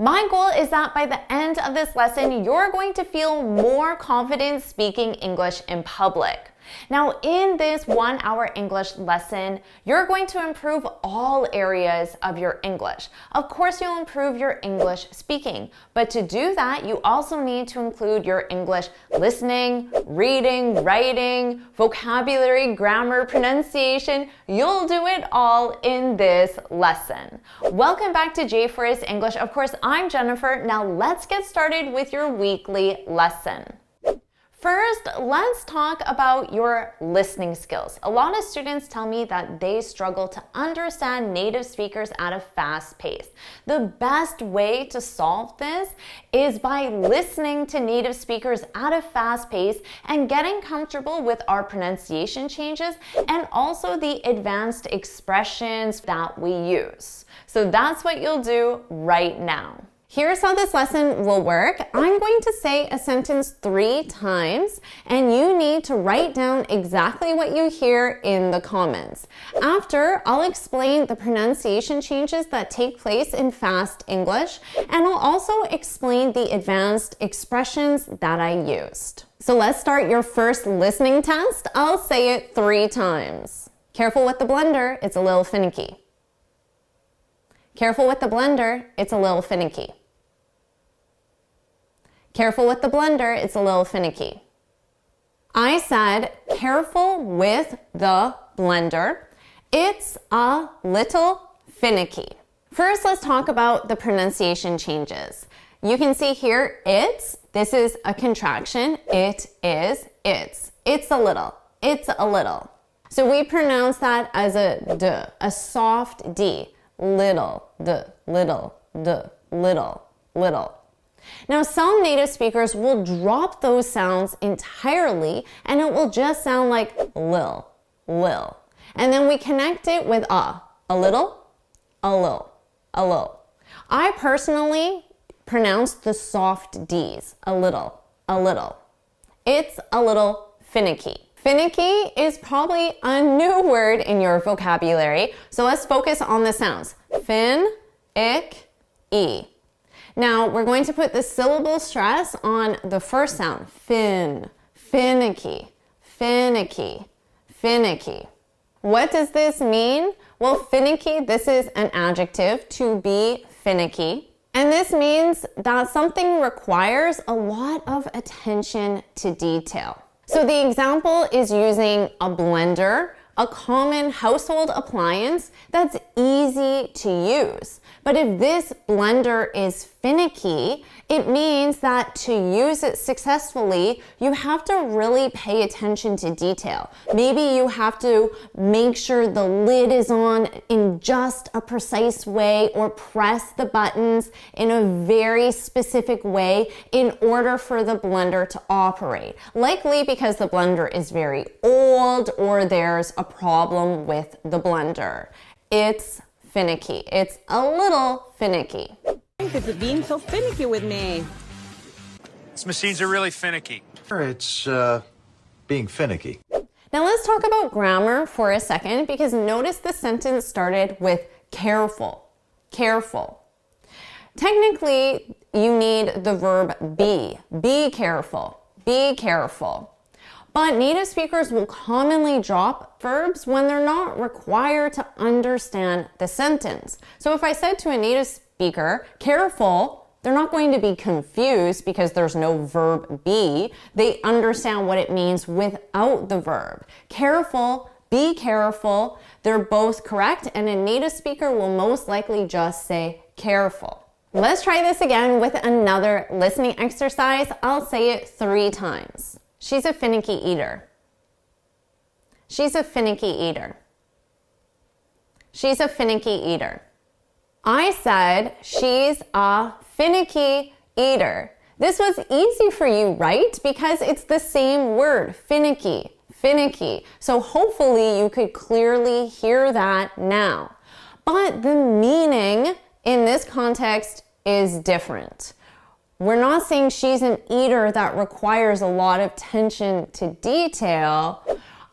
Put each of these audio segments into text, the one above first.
My goal is that by the end of this lesson, you're going to feel more confident speaking English in public. Now, in this 1-hour English lesson, you're going to improve all areas of your English. Of course, you'll improve your English speaking, but to do that, you also need to include your English listening, reading, writing, vocabulary, grammar, pronunciation. You'll do it all in this lesson. Welcome back to JForrest English. Of course, I'm Jennifer. Now let's get started with your weekly lesson. First, let's talk about your listening skills. A lot of students tell me that they struggle to understand native speakers at a fast pace. The best way to solve this is by listening to native speakers at a fast pace and getting comfortable with our pronunciation changes and also the advanced expressions that we use. So that's what you'll do right now. Here's how this lesson will work. I'm going to say a sentence 3 times, and you need to write down exactly what you hear in the comments. After, I'll explain the pronunciation changes that take place in fast English, and I'll also explain the advanced expressions that I used. So let's start your first listening test. I'll say it 3 times. Careful with the blender, it's a little finicky. Careful with the blender, it's a little finicky. Careful with the blender, it's a little finicky. I said, careful with the blender, it's a little finicky. First, let's talk about the pronunciation changes. You can see here, this is a contraction, it's a little. So we pronounce that as a d, a soft D, little, little. Now, some native speakers will drop those sounds entirely and it will just sound like lil. And then we connect it with a little. I personally pronounce the soft Ds, a little. It's a little finicky. Finicky is probably a new word in your vocabulary, so let's focus on the sounds. Fin, ick, e. Now, we're going to put the syllable stress on the first sound. Fin, finicky. What does this mean? Well, finicky, this is an adjective, to be finicky. And this means that something requires a lot of attention to detail. So the example is using a blender, a common household appliance that's easy to use. But if this blender is finicky, it means that to use it successfully, you have to really pay attention to detail. Maybe you have to make sure the lid is on in just a precise way or press the buttons in a very specific way in order for the blender to operate. Likely because the blender is very old or there's a problem with the blender. It's finicky. It's a little finicky. It's being so finicky with me. These machines are really finicky. It's being finicky. Now let's talk about grammar for a second because notice the sentence started with careful. Technically, you need the verb be. Be careful. But native speakers will commonly drop verbs when they're not required to understand the sentence. So if I said to a native speaker, careful, they're not going to be confused because there's no verb be. They understand what it means without the verb. Careful, be careful, they're both correct, and a native speaker will most likely just say careful. Let's try this again with another listening exercise. I'll say it 3 times. She's a finicky eater. She's a finicky eater. She's a finicky eater. I said she's a finicky eater. This was easy for you, right? Because it's the same word, finicky. So hopefully you could clearly hear that now. But the meaning in this context is different. We're not saying she's an eater that requires a lot of attention to detail.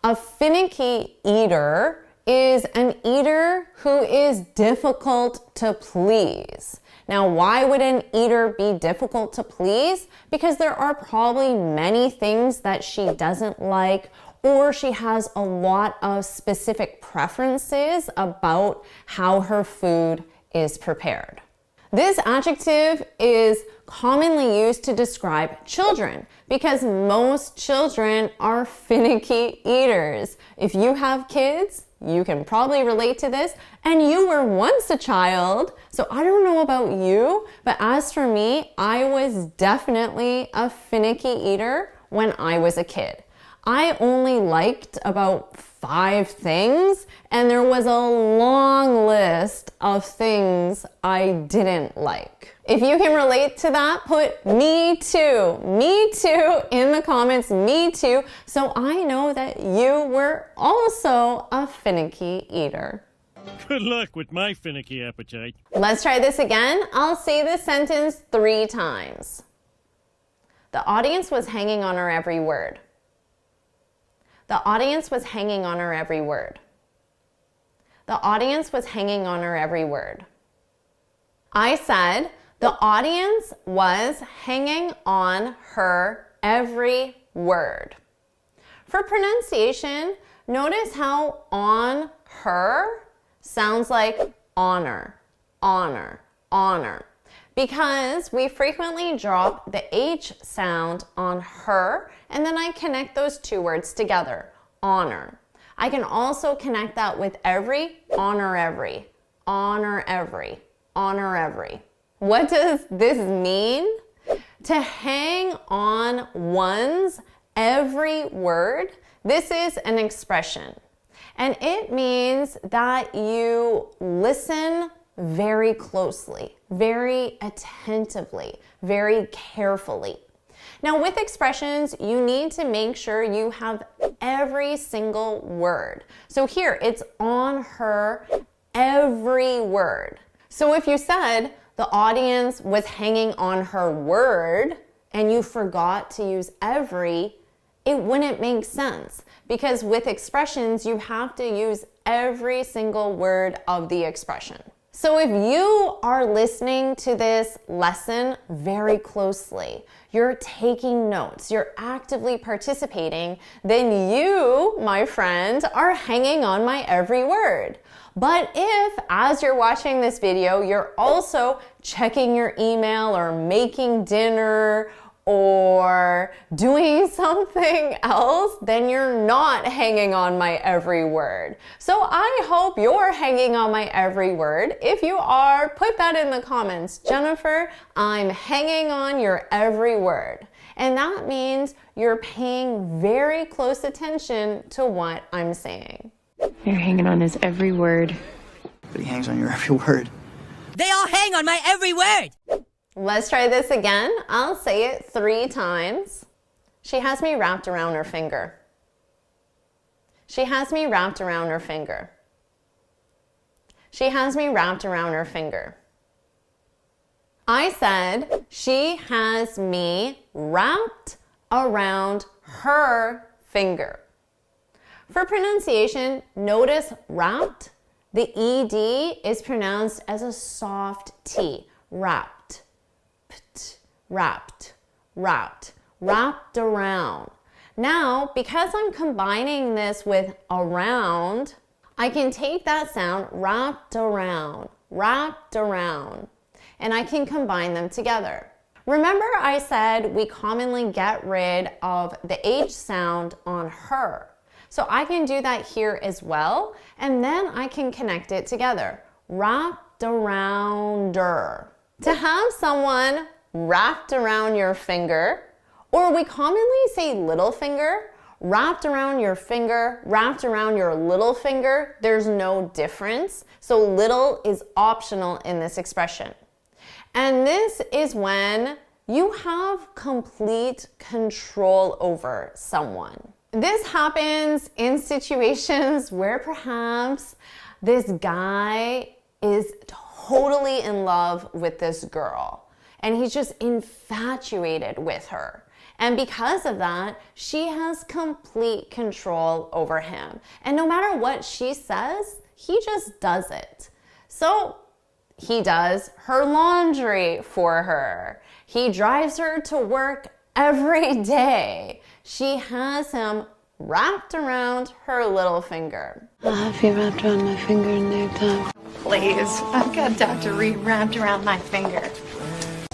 A finicky eater is an eater who is difficult to please. Now, why would an eater be difficult to please? Because there are probably many things that she doesn't like, or she has a lot of specific preferences about how her food is prepared. This adjective is commonly used to describe children because most children are finicky eaters. If you have kids, you can probably relate to this, and you were once a child. So I don't know about you, but as for me, I was definitely a finicky eater when I was a kid. I only liked about 5 things, and there was a long list of things I didn't like. If you can relate to that, put me too in the comments, me too, so I know that you were also a finicky eater. Good luck with my finicky appetite. Let's try this again. I'll say this sentence 3 times. The audience was hanging on her every word. The audience was hanging on her every word. The audience was hanging on her every word. I said the audience was hanging on her every word. For pronunciation, notice how on her sounds like honor, honor, honor. Because we frequently drop the H sound on her, and then I connect those 2 words together, honor. I can also connect that with every, honor every, honor every, honor every. What does this mean? To hang on one's every word, this is an expression. And it means that you listen very closely, very attentively, very carefully. Now with expressions, you need to make sure you have every single word. So here, it's on her every word. So if you said the audience was hanging on her word and you forgot to use every, it wouldn't make sense because with expressions, you have to use every single word of the expression. So if you are listening to this lesson very closely, you're taking notes, you're actively participating, then you, my friend, are hanging on my every word. But if, as you're watching this video, you're also checking your email or making dinner or doing something else, then you're not hanging on my every word. So I hope you're hanging on my every word. If you are, put that in the comments. Jennifer, I'm hanging on your every word. And that means you're paying very close attention to what I'm saying. You're hanging on his every word. But he hangs on your every word. They all hang on my every word. Let's try this again. I'll say it 3 times. She has me wrapped around her finger. She has me wrapped around her finger. She has me wrapped around her finger. I said, she has me wrapped around her finger. For pronunciation, notice wrapped. The ED is pronounced as a soft T, wrapped. Wrapped, wrapped, wrapped around. Now, because I'm combining this with around, I can take that sound wrapped around, and I can combine them together. Remember I said we commonly get rid of the H sound on her. So I can do that here as well, and then I can connect it together. Wrapped arounder. To have someone wrapped around your finger, or we commonly say little finger, wrapped around your finger, wrapped around your little finger, there's no difference. So little is optional in this expression. And this is when you have complete control over someone. This happens in situations where perhaps this guy is totally in love with this girl and he's just infatuated with her. And because of that, she has complete control over him. And no matter what she says, he just does it. So He does her laundry for her. He drives her to work every day. She has him wrapped around her little finger. I'll have you wrapped around my finger in no time. Please, I've got Dr. Reed wrapped around my finger.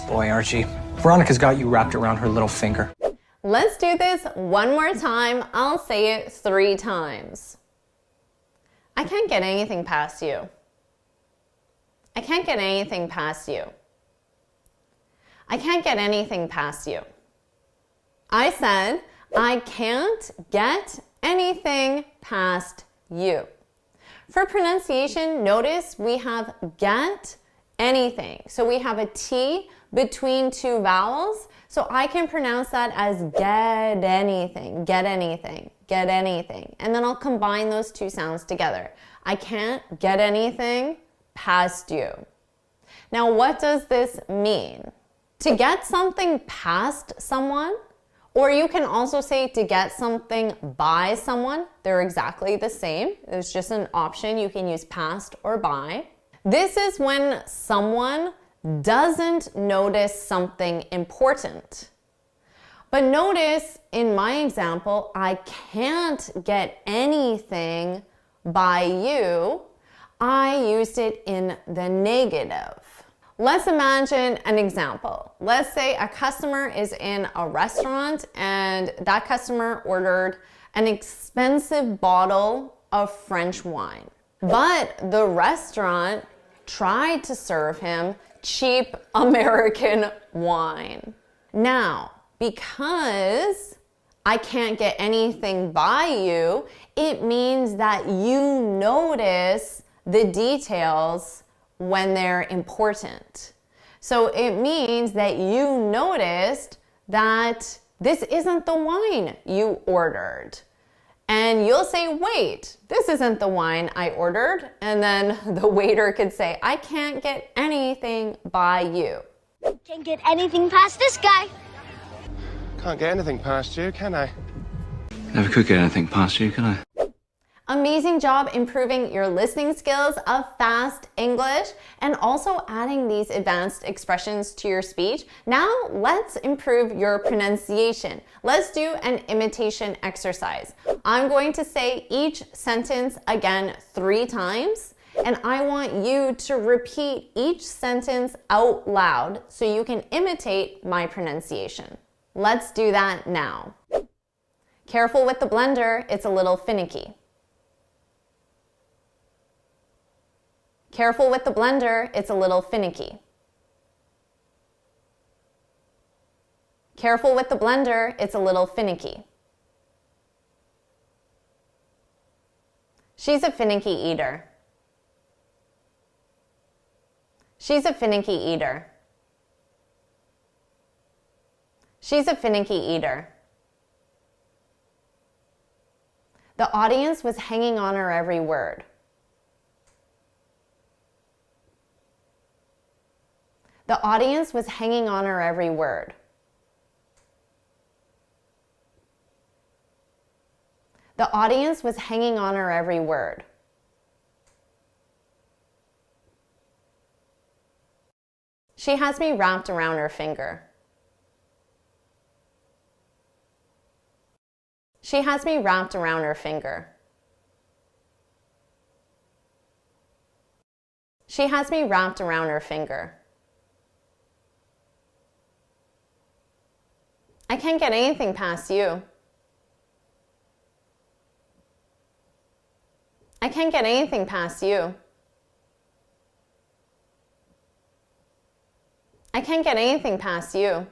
Boy, Archie, Veronica's got you wrapped around her little finger. Let's do this one more time. I'll say it 3 times. I can't get anything past you. I can't get anything past you. I can't get anything past you. I said, I can't get anything past you. For pronunciation, notice we have get anything. So we have a T between 2 vowels. So I can pronounce that as get anything, get anything, get anything. And then I'll combine those 2 sounds together. I can't get anything past you. Now, what does this mean? To get something past someone, or you can also say to get something by someone. They're exactly the same. There's just an option. You can use past or by. This is when someone doesn't notice something important. But notice in my example, I can't get anything by you. I used it in the negative. Let's imagine an example. Let's say a customer is in a restaurant and that customer ordered an expensive bottle of French wine. But the restaurant tried to serve him cheap American wine. Now, because I can't get anything by you, it means that you notice the details when they're important. So it means that you noticed that this isn't the wine you ordered. And you'll say, wait, this isn't the wine I ordered. And then the waiter could say, I can't get anything by you. Can't get anything past this guy. Can't get anything past you, can I? Never could get anything past you, can I? Amazing job improving your listening skills of fast English and also adding these advanced expressions to your speech. Now let's improve your pronunciation. Let's do an imitation exercise. I'm going to say each sentence again 3 times, and I want you to repeat each sentence out loud so you can imitate my pronunciation. Let's do that now. Careful with the blender, it's a little finicky. Careful with the blender, it's a little finicky. Careful with the blender, it's a little finicky. She's a finicky eater. She's a finicky eater. She's a finicky eater. The audience was hanging on her every word. The audience was hanging on her every word. The audience was hanging on her every word. She has me wrapped around her finger. She has me wrapped around her finger. She has me wrapped around her finger. I can't get anything past you. I can't get anything past you. I can't get anything past you.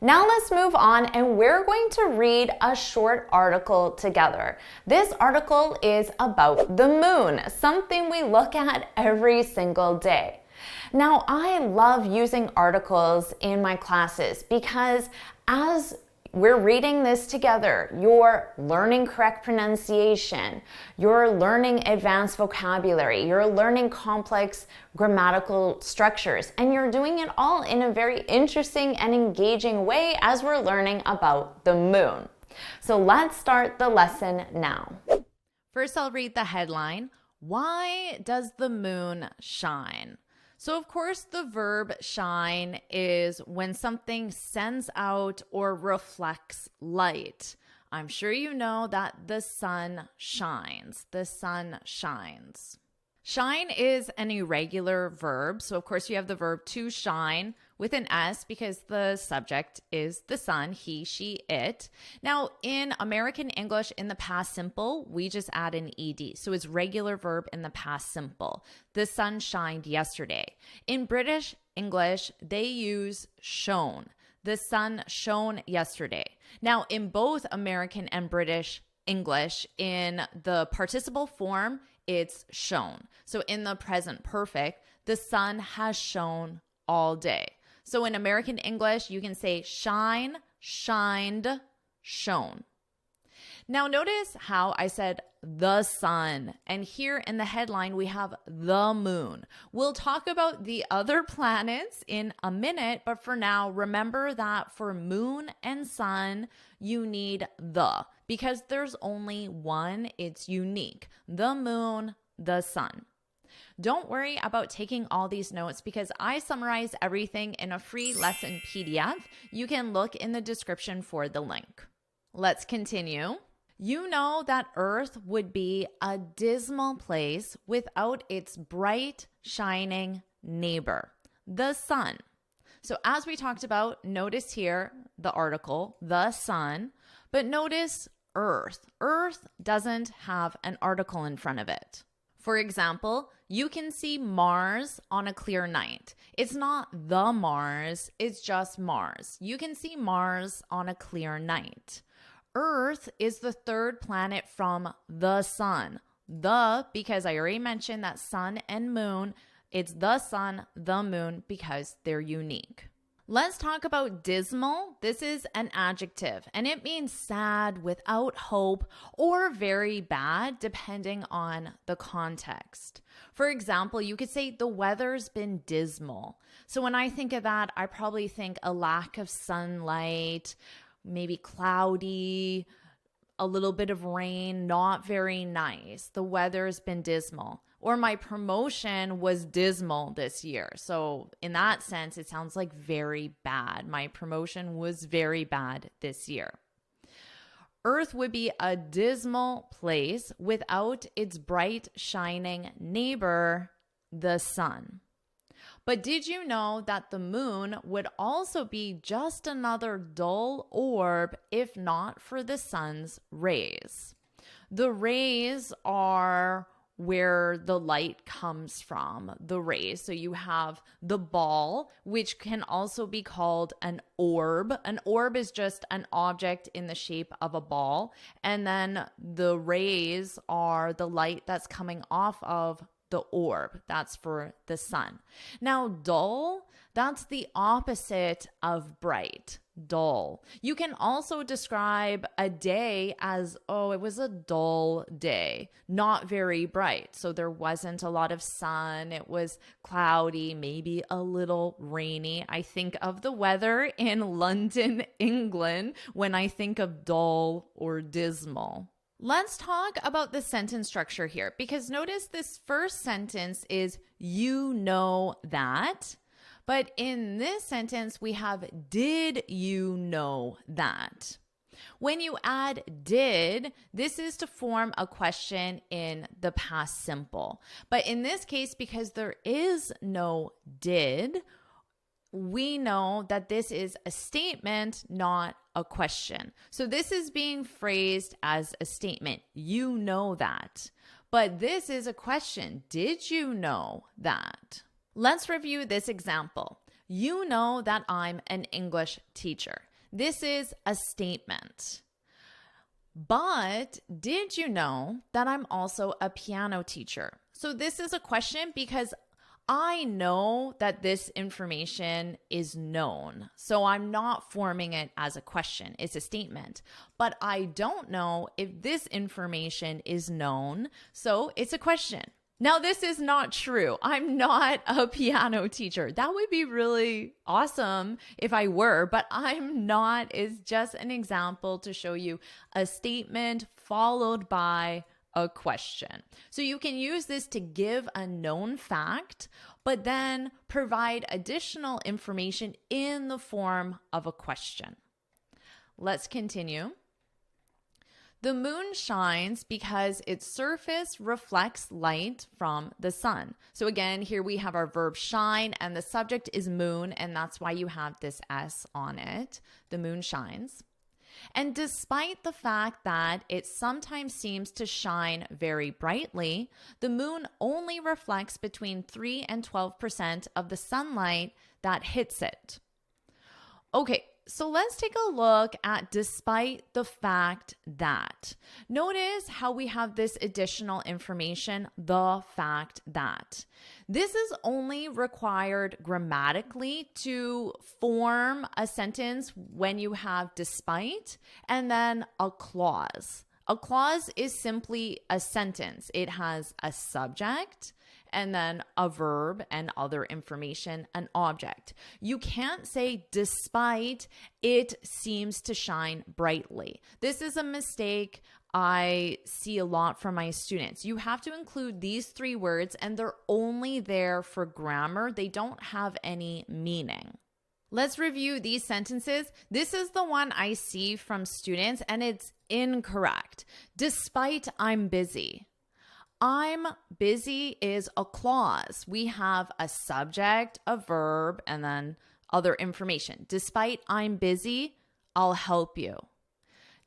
Now let's move on and we're going to read a short article together. This article is about the moon, something we look at every single day. Now, I love using articles in my classes because as we're reading this together, you're learning correct pronunciation, you're learning advanced vocabulary, you're learning complex grammatical structures, and you're doing it all in a very interesting and engaging way as we're learning about the moon. So let's start the lesson now. First, I'll read the headline. Why does the moon shine? So, of course, the verb shine is when something sends out or reflects light. I'm sure you know that the sun shines. The sun shines. Shine is an irregular verb. So, of course, you have the verb to shine with an S because the subject is the sun, he, she, it. Now, in American English, in the past simple, we just add an ed. So, it's regular verb in the past simple. The sun shined yesterday. In British English, they use shone. The sun shone yesterday. Now, in both American and British English, in the participle form, it's shone. So in the present perfect, the sun has shone all day. So in American English, you can say shine, shined, shone. Now notice how I said the sun, and here in the headline we have the moon. We'll talk about the other planets in a minute, but for now, remember that for moon and sun, you need the, because there's only one, it's unique. The moon, the sun. Don't worry about taking all these notes because I summarize everything in a free lesson PDF. You can look in the description for the link. Let's continue. You know that Earth would be a dismal place without its bright, shining neighbor, the sun. So as we talked about, notice here the article, the sun, but notice Earth. Earth doesn't have an article in front of it. For example, you can see Mars on a clear night. It's not the Mars, it's just Mars. You can see Mars on a clear night. Earth is the third planet from the sun. The, because I already mentioned that sun and moon, it's the sun, the moon, because they're unique. Let's talk about dismal. This is an adjective, and it means sad, without hope, or very bad, depending on the context. For example, you could say the weather's been dismal. So when I think of that, I probably think a lack of sunlight, maybe cloudy, a little bit of rain, not very nice. The weather's been dismal. Or my promotion was dismal this year. So in that sense, it sounds like very bad. My promotion was very bad this year. Earth would be a dismal place without its bright, shining neighbor, the sun. But did you know that the moon would also be just another dull orb if not for the sun's rays? The rays are where the light comes from, the rays. So you have the ball, which can also be called an orb. An orb is just an object in the shape of a ball. And then the rays are the light that's coming off of the orb. That's for the sun. Now, dull, that's the opposite of bright. Dull. You can also describe a day as, oh, it was a dull day, not very bright. So there wasn't a lot of sun. It was cloudy, maybe a little rainy. I think of the weather in London, England, when I think of dull or dismal. Let's talk about the sentence structure here, because notice this first sentence is you know that. But in this sentence, we have did you know that? When you add did, this is to form a question in the past simple. But in this case, because there is no did, we know that this is a statement, not a question. So this is being phrased as a statement. You know that. But this is a question. Did you know that? Let's review this example. You know that I'm an English teacher. This is a statement. But did you know that I'm also a piano teacher? So this is a question because I know that this information is known. So I'm not forming it as a question. It's a statement. But I don't know if this information is known. So it's a question. Now, this is not true. I'm not a piano teacher. That would be really awesome if I were, but I'm not. It's just an example to show you a statement followed by a question. So you can use this to give a known fact, but then provide additional information in the form of a question. Let's continue. The moon shines because its surface reflects light from the sun. So again, here we have our verb shine, and the subject is moon, and that's why you have this S on it. The moon shines. And despite the fact that it sometimes seems to shine very brightly, the moon only reflects between 3 and 12% of the sunlight that hits it. Okay, so let's take a look at despite the fact that. Notice how we have this additional information, the fact that. This is only required grammatically to form a sentence when you have despite and then a clause. A clause is simply a sentence. It has a subject and then a verb and other information, an object. You can't say despite it seems to shine brightly. This is a mistake I see a lot from my students. You have to include these 3 words and they're only there for grammar. They don't have any meaning. Let's review these sentences. This is the one I see from students and it's incorrect. Despite I'm busy. I'm busy is a clause. We have a subject, a verb, and then other information. Despite I'm busy, I'll help you.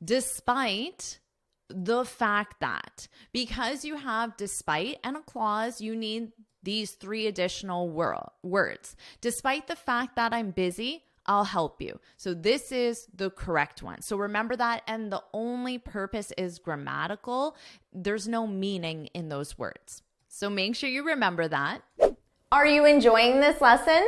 Despite the fact that, because you have despite and a clause, you need these 3 additional words. Despite the fact that I'm busy, I'll help you. So this is the correct one. So remember that, and the only purpose is grammatical. There's no meaning in those words. So make sure you remember that. Are you enjoying this lesson?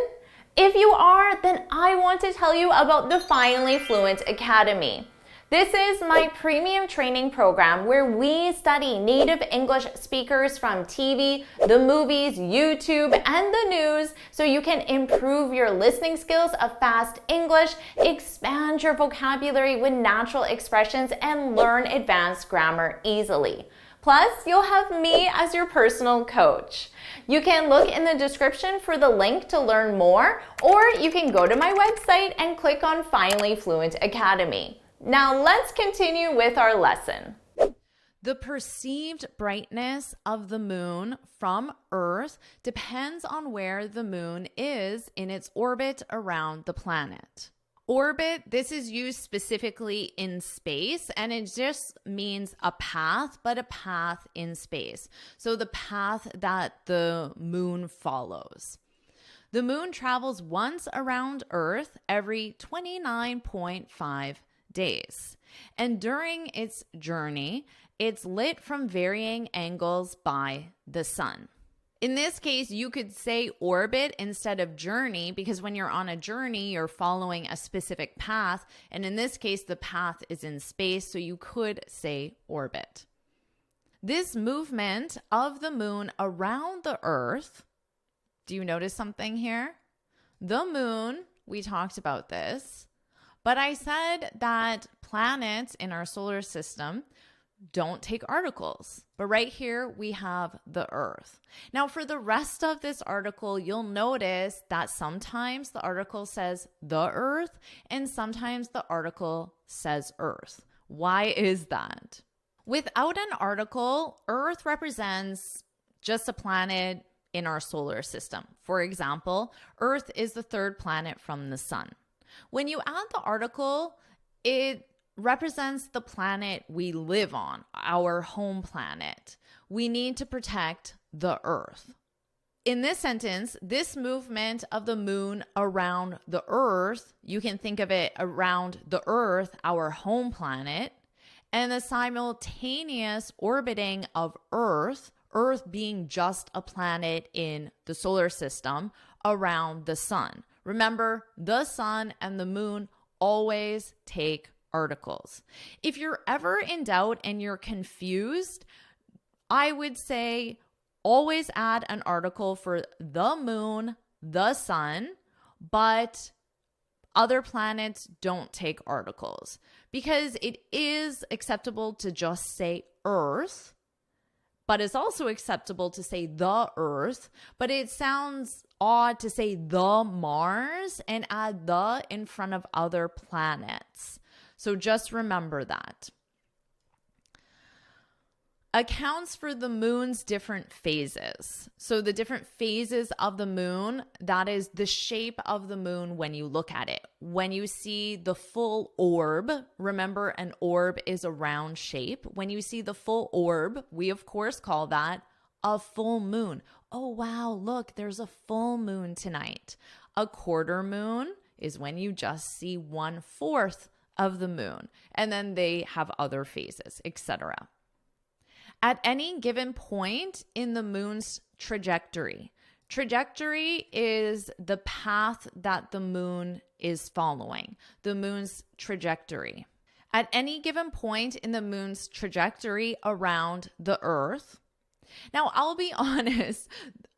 If you are, then I want to tell you about the Finally Fluent Academy. This is my premium training program where we study native English speakers from TV, the movies, YouTube, and the news so you can improve your listening skills of fast English, expand your vocabulary with natural expressions, and learn advanced grammar easily. Plus, you'll have me as your personal coach. You can look in the description for the link to learn more, or you can go to my website and click on Finally Fluent Academy. Now let's continue with our lesson. The perceived brightness of the moon from Earth depends on where the moon is in its orbit around the planet. Orbit, this is used specifically in space, and it just means a path, but a path in space. So the path that the moon follows. The moon travels once around Earth every 29.5 days. And during its journey, it's lit from varying angles by the sun. In this case, you could say orbit instead of journey because when you're on a journey, you're following a specific path. And in this case, the path is in space, so you could say orbit. This movement of the moon around the Earth, do you notice something here? The moon, we talked about this. But I said that planets in our solar system don't take articles. But right here, we have the Earth. Now, for the rest of this article, you'll notice that sometimes the article says the Earth, and sometimes the article says Earth. Why is that? Without an article, Earth represents just a planet in our solar system. For example, Earth is the 3rd planet from the sun. When you add the article, it represents the planet we live on, our home planet. We need to protect the Earth. In this sentence, this movement of the moon around the Earth, you can think of it around the Earth, our home planet, and the simultaneous orbiting of Earth, Earth being just a planet in the solar system around the sun. Remember, the sun and the moon always take articles. If you're ever in doubt and you're confused, I would say always add an article for the moon, the sun, but other planets don't take articles because it is acceptable to just say Earth but it's also acceptable to say the Earth, but it sounds odd to say the Mars and add the in front of other planets. So just remember that. Accounts for the moon's different phases. So the different phases of the moon, that is the shape of the moon when you look at it. When you see the full orb, remember an orb is a round shape. When you see the full orb, we of course call that a full moon. Oh wow, look, there's a full moon tonight. A quarter moon is when you just see 1/4 of the moon. And then they have other phases, etc. At any given point in the moon's trajectory. Trajectory is the path that the moon is following, the moon's trajectory. At any given point in the moon's trajectory around the Earth. Now, I'll be honest,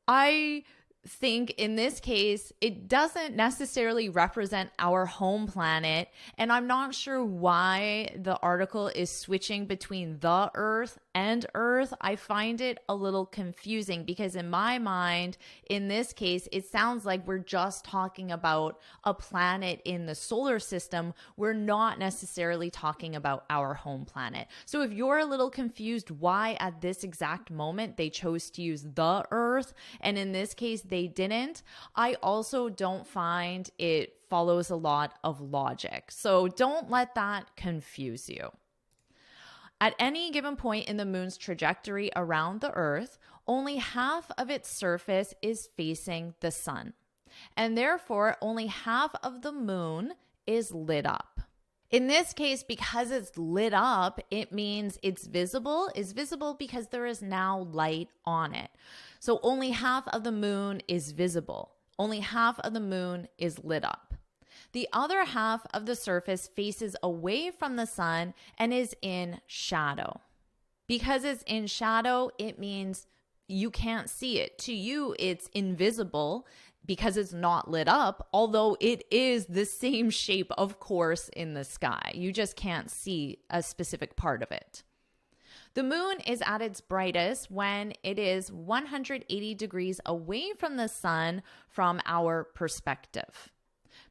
I think in this case, it doesn't necessarily represent our home planet, and I'm not sure why the article is switching between the Earth and Earth. I find it a little confusing because in my mind, in this case, it sounds like we're just talking about a planet in the solar system. We're not necessarily talking about our home planet. So if you're a little confused why at this exact moment they chose to use the Earth, and in this case they didn't, I also don't find it follows a lot of logic. So don't let that confuse you. At any given point in the moon's trajectory around the Earth, only half of its surface is facing the sun, and therefore only half of the moon is lit up. In this case, because it's lit up, it means it's visible. It's visible because there is now light on it. So only half of the moon is visible. Only half of the moon is lit up. The other half of the surface faces away from the sun and is in shadow. Because it's in shadow, it means you can't see it. To you, it's invisible because it's not lit up, although it is the same shape, of course, in the sky. You just can't see a specific part of it. The moon is at its brightest when it is 180 degrees away from the sun from our perspective.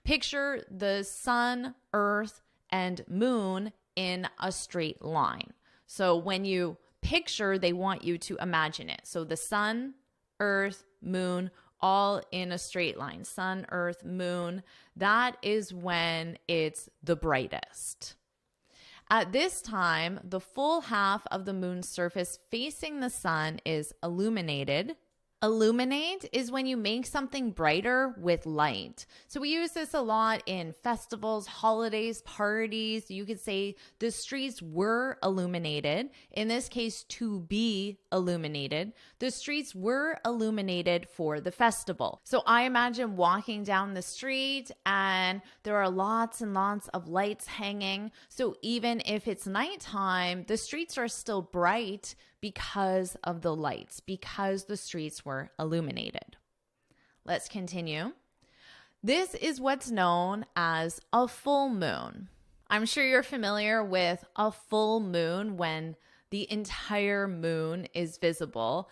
Picture the sun, earth, and moon in a straight line. So when you picture, they want you to imagine it. So the sun, earth, moon, all in a straight line. Sun, earth, moon. That is when it's the brightest. At this time, the full half of the moon's surface facing the sun is illuminated. Illuminate is when you make something brighter with light. So we use this a lot in festivals, holidays, parties. You could say the streets were illuminated. In this case, to be illuminated. The streets were illuminated for the festival. So I imagine walking down the street and there are lots and lots of lights hanging. So even if it's nighttime, the streets are still bright because of the lights, because the streets were illuminated. Let's continue. This is what's known as a full moon. I'm sure you're familiar with a full moon when the entire moon is visible.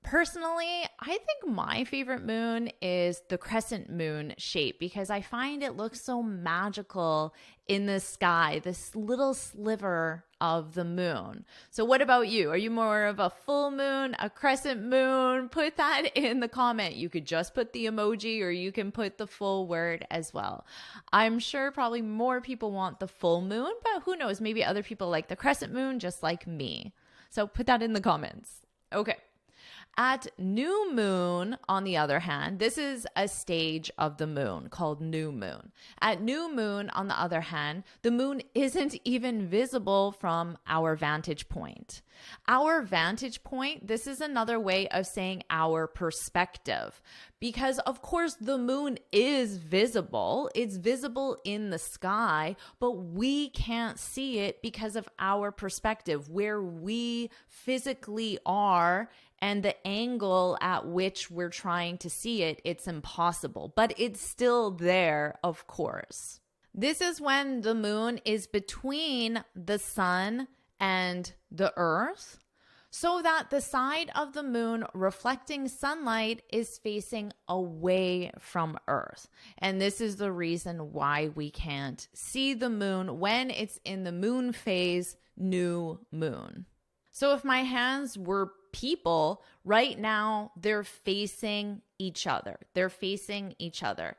Personally, I think my favorite moon is the crescent moon shape because I find it looks so magical in the sky, this little sliver of the moon. So what about you? Are you more of a full moon, a crescent moon? Put that in the comment. You could just put the emoji or you can put the full word as well. I'm sure probably more people want the full moon, but who knows? Maybe other people like the crescent moon just like me. So put that in the comments. Okay. At new moon, on the other hand, this is a stage of the moon called new moon. At new moon, on the other hand, the moon isn't even visible from our vantage point. Our vantage point, this is another way of saying our perspective. Because of course the moon is visible. It's visible in the sky, but we can't see it because of our perspective, where we physically are and the angle at which we're trying to see it, it's impossible, but it's still there, of course. This is when the moon is between the sun and the earth. so that the side of the moon reflecting sunlight is facing away from Earth. And this is the reason why we can't see the moon when it's in the moon phase, new moon. So if my hands were people, right now they're facing each other. They're facing each other.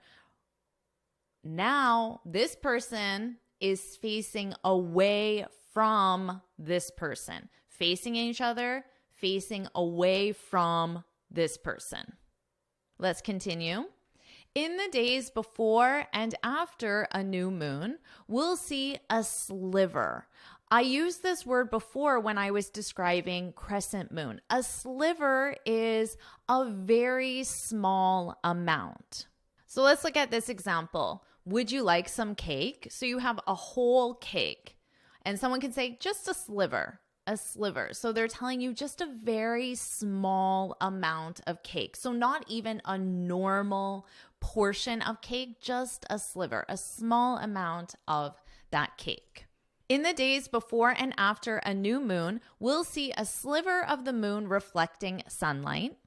Now this person is facing away from this person. Facing each other, facing away from this person. Let's continue. In the days before and after a new moon, we'll see a sliver. I used this word before when I was describing crescent moon. A sliver is a very small amount. So let's look at this example. Would you like some cake? So you have a whole cake and someone can say just a sliver. A sliver. So they're telling you just a very small amount of cake. So not even a normal portion of cake, just a sliver, a small amount of that cake. In the days before and after a new moon, we'll see a sliver of the moon reflecting sunlight.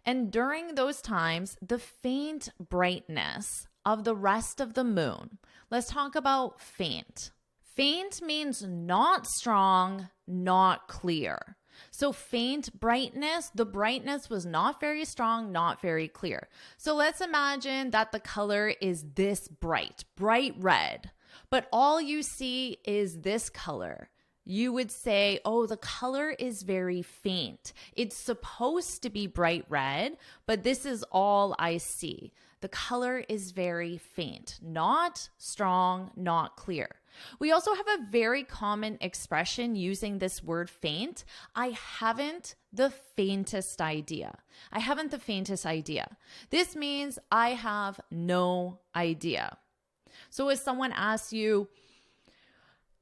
And during those times, the faint brightness of the rest of the moon. Let's talk about faint. Faint means not strong, not clear. So faint brightness, the brightness was not very strong, not very clear. So let's imagine that the color is this bright red, but all you see is this color. You would say, oh, the color is very faint. It's supposed to be bright red, but this is all I see. The color is very faint, not strong, not clear. We also have a very common expression using this word faint. I haven't the faintest idea. I haven't the faintest idea. This means I have no idea. So if someone asks you,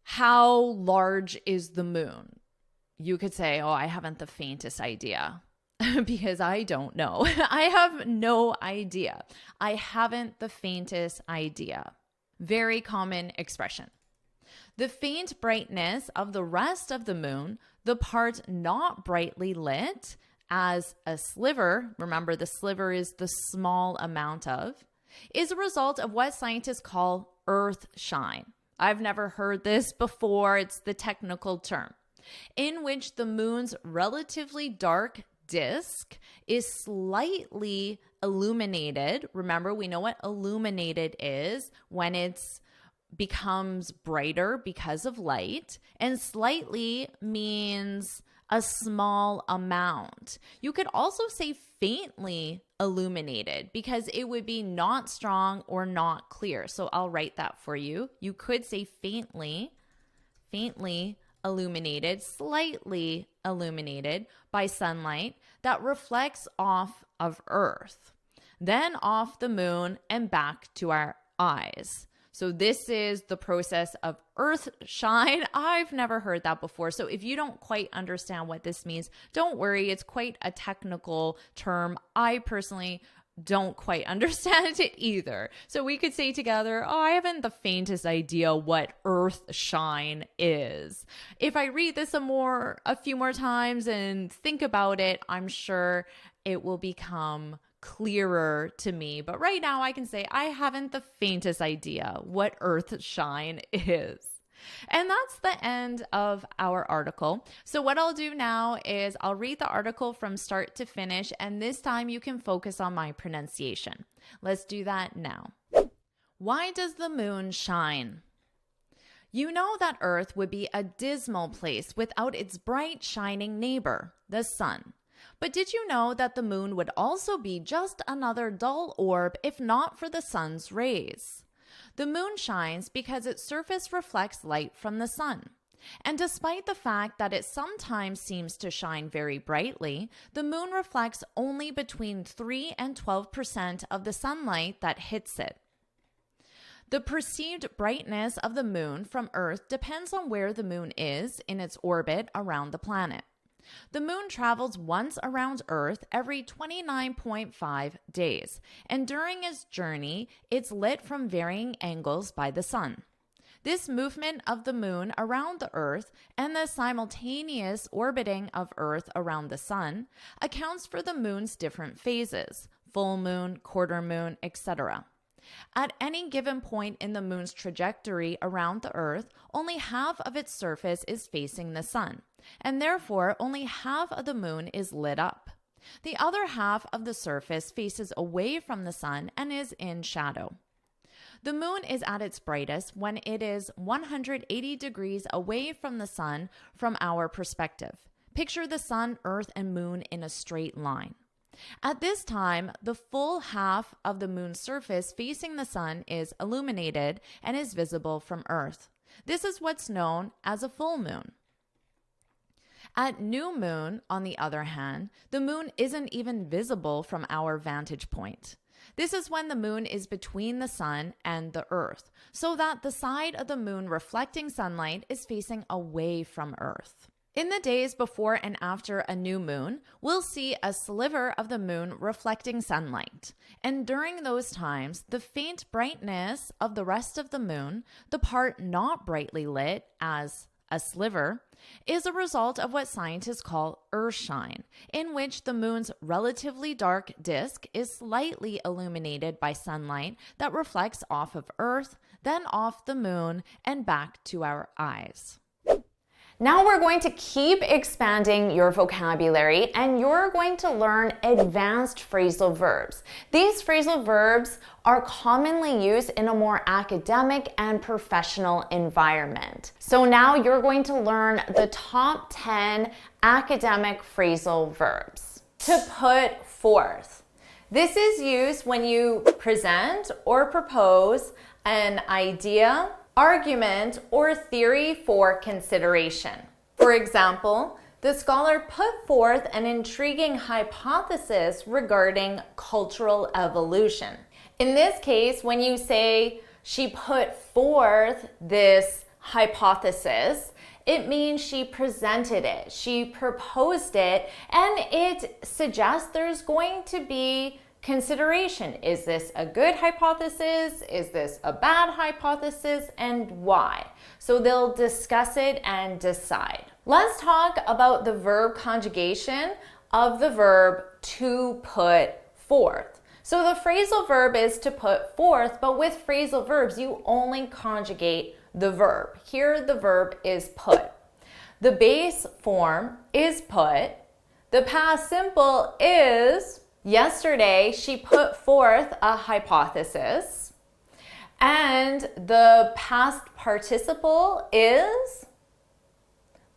how large is the moon? You could say, oh, I haven't the faintest idea because I don't know. I have no idea. I haven't the faintest idea. Very common expression. The faint brightness of the rest of the moon, the part not brightly lit as a sliver, remember the sliver is the small amount of, is a result of what scientists call earth shine. I've never heard this before. It's the technical term, in which the moon's relatively dark disk is slightly illuminated. Remember, we know what illuminated is when it's becomes brighter because of light, and slightly means a small amount. You could also say faintly illuminated because it would be not strong or not clear. So I'll write that for you. You could say faintly illuminated, slightly illuminated by sunlight that reflects off of Earth, then off the moon and back to our eyes. So this is the process of earth shine. I've never heard that before. So if you don't quite understand what this means, don't worry. It's quite a technical term. I personally don't quite understand it either. So we could say together, oh, I haven't the faintest idea what earth shine is. If I read this a few more times and think about it, I'm sure it will become clearer to me. But right now I can say I haven't the faintest idea what earth shine is. And that's the end of our article. So what I'll do now is I'll read the article from start to finish, and this time you can focus on my pronunciation. Let's do that now. Why does the moon shine? You know that Earth would be a dismal place without its bright shining neighbor, the sun. But did you know that the moon would also be just another dull orb if not for the sun's rays? The moon shines because its surface reflects light from the sun. And despite the fact that it sometimes seems to shine very brightly, the moon reflects only between 3 and 12% of the sunlight that hits it. The perceived brightness of the moon from Earth depends on where the moon is in its orbit around the planet. The moon travels once around Earth every 29.5 days, and during its journey, it's lit from varying angles by the sun. This movement of the moon around the Earth and the simultaneous orbiting of Earth around the sun accounts for the moon's different phases, full moon, quarter moon, etc. At any given point in the moon's trajectory around the Earth, only half of its surface is facing the sun, and therefore only half of the moon is lit up. The other half of the surface faces away from the sun and is in shadow. The moon is at its brightest when it is 180 degrees away from the sun from our perspective. Picture the sun, earth, and moon in a straight line. At this time, the full half of the moon's surface facing the sun is illuminated and is visible from Earth. This is what's known as a full moon. At new moon, on the other hand, the moon isn't even visible from our vantage point. This is when the moon is between the sun and the Earth, so that the side of the moon reflecting sunlight is facing away from Earth. In the days before and after a new moon, we'll see a sliver of the moon reflecting sunlight. And during those times, the faint brightness of the rest of the moon, the part not brightly lit as a sliver, is a result of what scientists call Earthshine, in which the moon's relatively dark disk is slightly illuminated by sunlight that reflects off of Earth, then off the moon, and back to our eyes. Now we're going to keep expanding your vocabulary, and you're going to learn advanced phrasal verbs. These phrasal verbs are commonly used in a more academic and professional environment. So now you're going to learn the top 10 academic phrasal verbs. To put forth. This is used when you present or propose an idea, argument, or theory for consideration. For example, the scholar put forth an intriguing hypothesis regarding cultural evolution. In this case, when you say she put forth this hypothesis, it means she presented it, she proposed it, and it suggests there's going to be consideration. Is this a good hypothesis? Is this a bad hypothesis? And why? So they'll discuss it and decide. Let's talk about the verb conjugation of the verb to put forth. So the phrasal verb is to put forth, but with phrasal verbs, you only conjugate the verb. Here, the verb is put. The base form is put. The past simple is yesterday she put forth a hypothesis. And the past participle is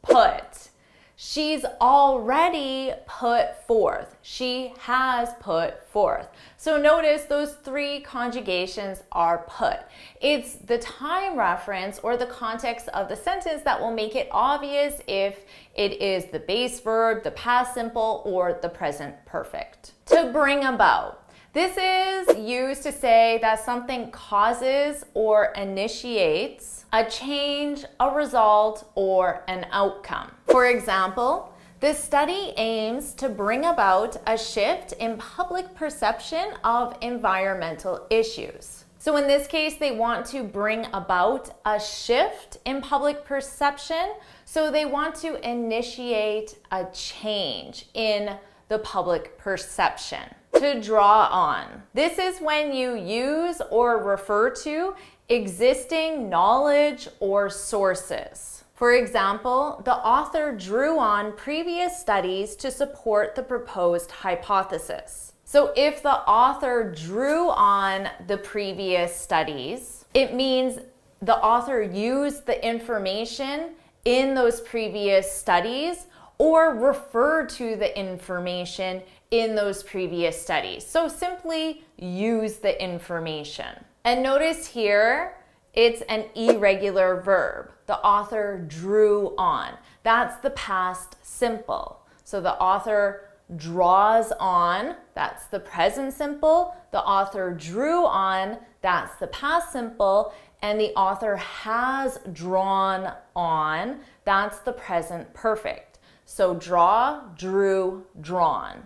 put. She's already put forth. She has put forth. So notice those three conjugations are put. It's the time reference or the context of the sentence that will make it obvious if it is the base verb, the past simple, or the present perfect. To bring about. This is used to say that something causes or initiates a change, a result, or an outcome. For example, this study aims to bring about a shift in public perception of environmental issues. So in this case, they want to bring about a shift in public perception. So they want to initiate a change in the public perception. To draw on. This is when you use or refer to existing knowledge or sources. For example, the author drew on previous studies to support the proposed hypothesis. So if the author drew on the previous studies, it means the author used the information in those previous studies or referred to the information in those previous studies. So simply use the information. And notice here, it's an irregular verb. The author drew on. That's the past simple. So the author draws on, that's the present simple. The author drew on, that's the past simple. And the author has drawn on, that's the present perfect. So draw, drew, drawn.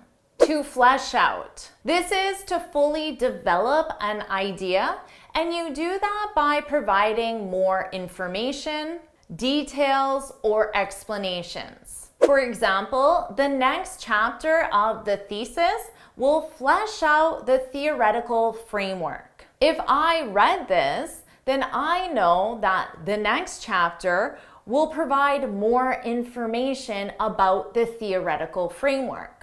To flesh out. This is to fully develop an idea, and you do that by providing more information, details, or explanations. For example, the next chapter of the thesis will flesh out the theoretical framework. If I read this, then I know that the next chapter will provide more information about the theoretical framework.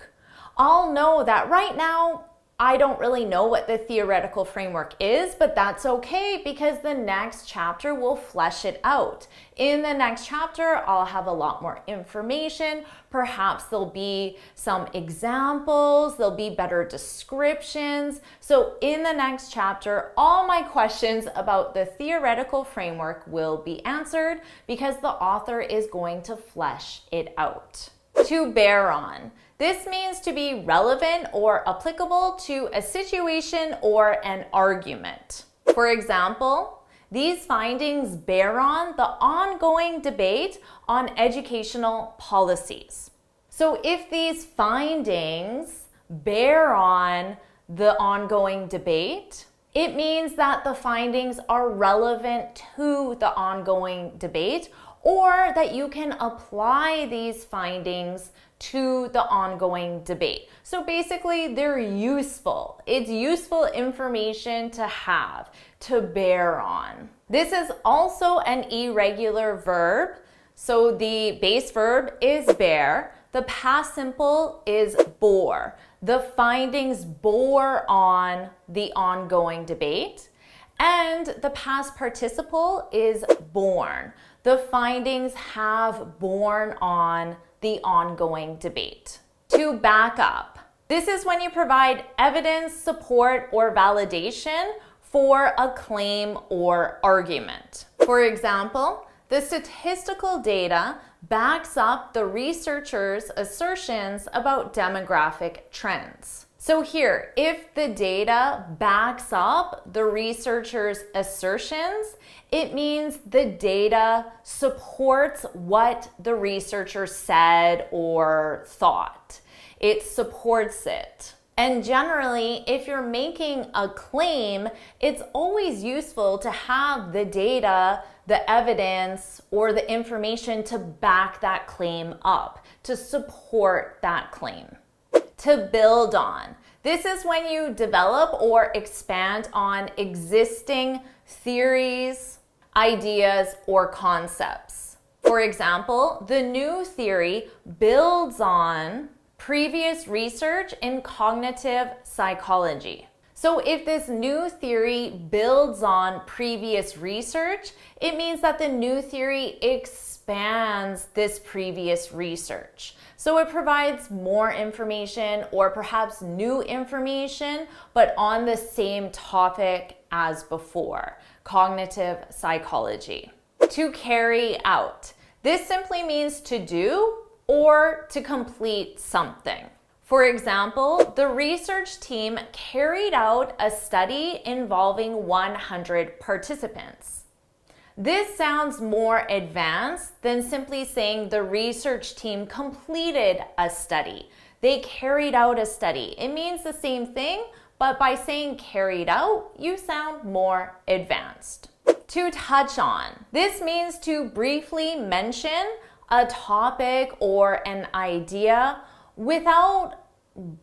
I'll know that right now I don't really know what the theoretical framework is, but that's okay because the next chapter will flesh it out. In the next chapter, I'll have a lot more information. Perhaps there'll be some examples, there'll be better descriptions. So in the next chapter, all my questions about the theoretical framework will be answered because the author is going to flesh it out. To bear on. This means to be relevant or applicable to a situation or an argument. For example, these findings bear on the ongoing debate on educational policies. So if these findings bear on the ongoing debate, it means that the findings are relevant to the ongoing debate, or that you can apply these findings to the ongoing debate. So basically, they're useful. It's useful information to have, to bear on. This is also an irregular verb. So the base verb is bear. The past simple is bore. The findings bore on the ongoing debate. And the past participle is borne. The findings have borne on the ongoing debate. To back up. This is when you provide evidence, support, or validation for a claim or argument. For example, the statistical data backs up the researchers' assertions about demographic trends. So here, if the data backs up the researchers' assertions, it means the data supports what the researcher said or thought. It supports it. And generally, if you're making a claim, it's always useful to have the data, the evidence, or the information to back that claim up, to support that claim. To build on. This is when you develop or expand on existing theories, ideas, or concepts. For example, the new theory builds on previous research in cognitive psychology. So if this new theory builds on previous research, it means that the new theory expands this previous research. So it provides more information or perhaps new information, but on the same topic as before, cognitive psychology. To carry out. This simply means to do or to complete something. For example, the research team carried out a study involving 100 participants. This sounds more advanced than simply saying the research team completed a study. They carried out a study. It means the same thing, but by saying carried out, you sound more advanced. To touch on. This means to briefly mention a topic or an idea without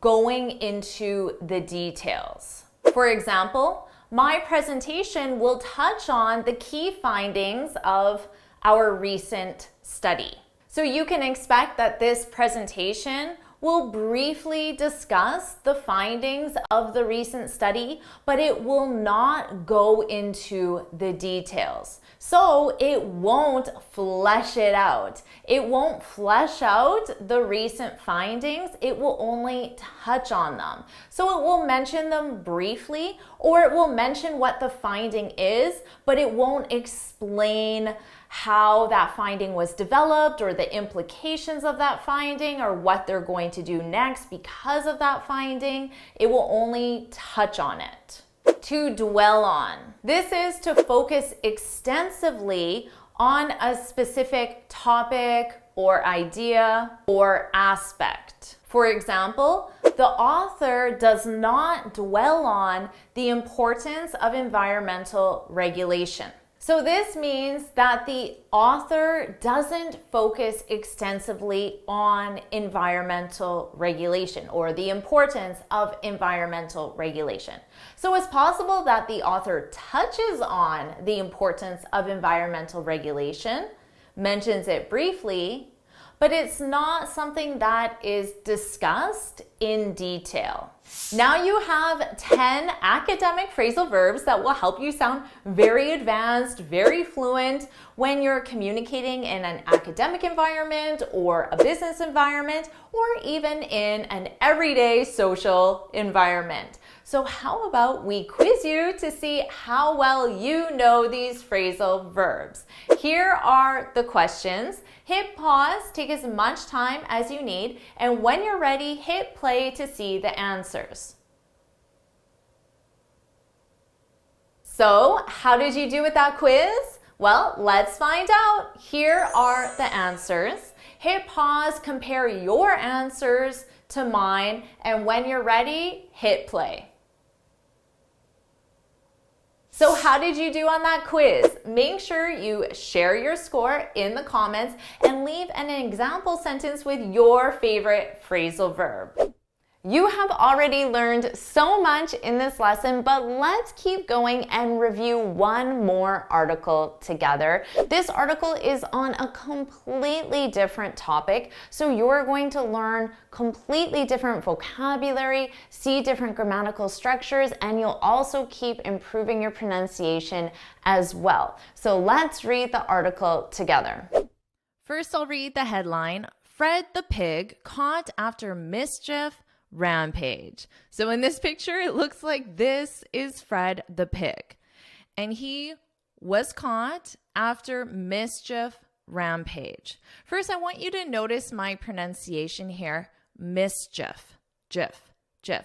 going into the details. For example, my presentation will touch on the key findings of our recent study. So you can expect that this presentation will briefly discuss the findings of the recent study, but it will not go into the details. So it won't flesh it out. It won't flesh out the recent findings. It will only touch on them. So it will mention them briefly, or it will mention what the finding is, but it won't explain how that finding was developed or the implications of that finding or what they're going to do next because of that finding. It will only touch on it. To dwell on. This is to focus extensively on a specific topic or idea or aspect. For example, the author does not dwell on the importance of environmental regulation. So this means that the author doesn't focus extensively on environmental regulation or the importance of environmental regulation. So it's possible that the author touches on the importance of environmental regulation, mentions it briefly, but it's not something that is discussed in detail. Now you have 10 academic phrasal verbs that will help you sound very advanced, very fluent when you're communicating in an academic environment or a business environment or even in an everyday social environment. So how about we quiz you to see how well you know these phrasal verbs? Here are the questions. Hit pause, take as much time as you need, and when you're ready, hit play to see the answers. So, how did you do with that quiz? Well, let's find out. Here are the answers. Hit pause, compare your answers to mine, and when you're ready, hit play. So how did you do on that quiz? Make sure you share your score in the comments and leave an example sentence with your favorite phrasal verb. You have already learned so much in this lesson, but let's keep going and review one more article together. This article is on a completely different topic, so you're going to learn completely different vocabulary, see different grammatical structures, and you'll also keep improving your pronunciation as well. So let's read the article together. First, I'll read the headline, Fred the Pig Caught After Mischief Rampage. So in this picture, it looks like this is Fred the pig. And he was caught after mischief rampage. First, I want you to notice my pronunciation here. Mischief.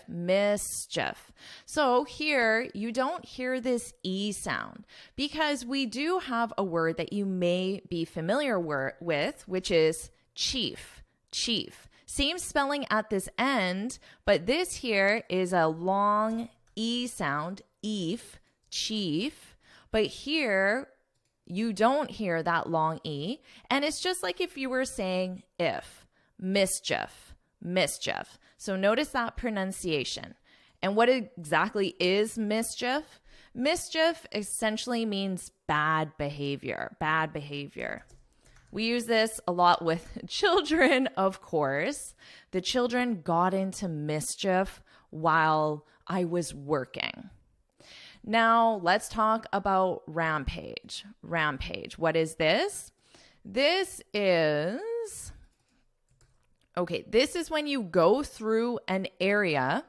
Mischief. So here, you don't hear this E sound because we do have a word that you may be familiar with, which is chief. Same spelling at this end, but this here is a long E sound, eef, chief. But here, you don't hear that long E. And it's just like if you were saying if, mischief. So notice that pronunciation. And what exactly is mischief? Mischief essentially means bad behavior. We use this a lot with children, of course. The children got into mischief while I was working. Now, let's talk about rampage. What is this? This is when you go through an area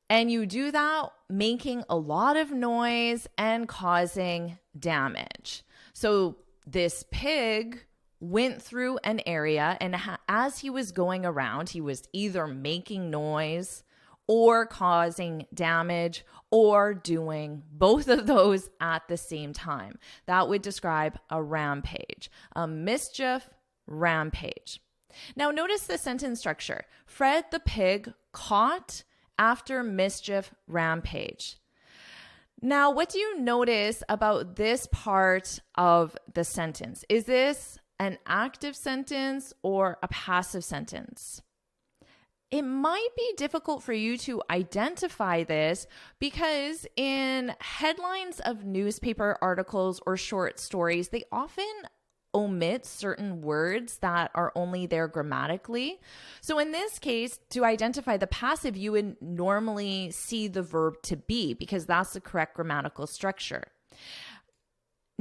and you do that making a lot of noise and causing damage. So this pig went through an area, and as he was going around, he was either making noise or causing damage or doing both of those at the same time. That would describe a rampage, a mischief rampage. Now notice the sentence structure. Fred the pig caught after mischief rampage. Now, what do you notice about this part of the sentence? Is this an active sentence or a passive sentence? It might be difficult for you to identify this because in headlines of newspaper articles or short stories, they often omit certain words that are only there grammatically. So in this case, to identify the passive, you would normally see the verb to be because that's the correct grammatical structure.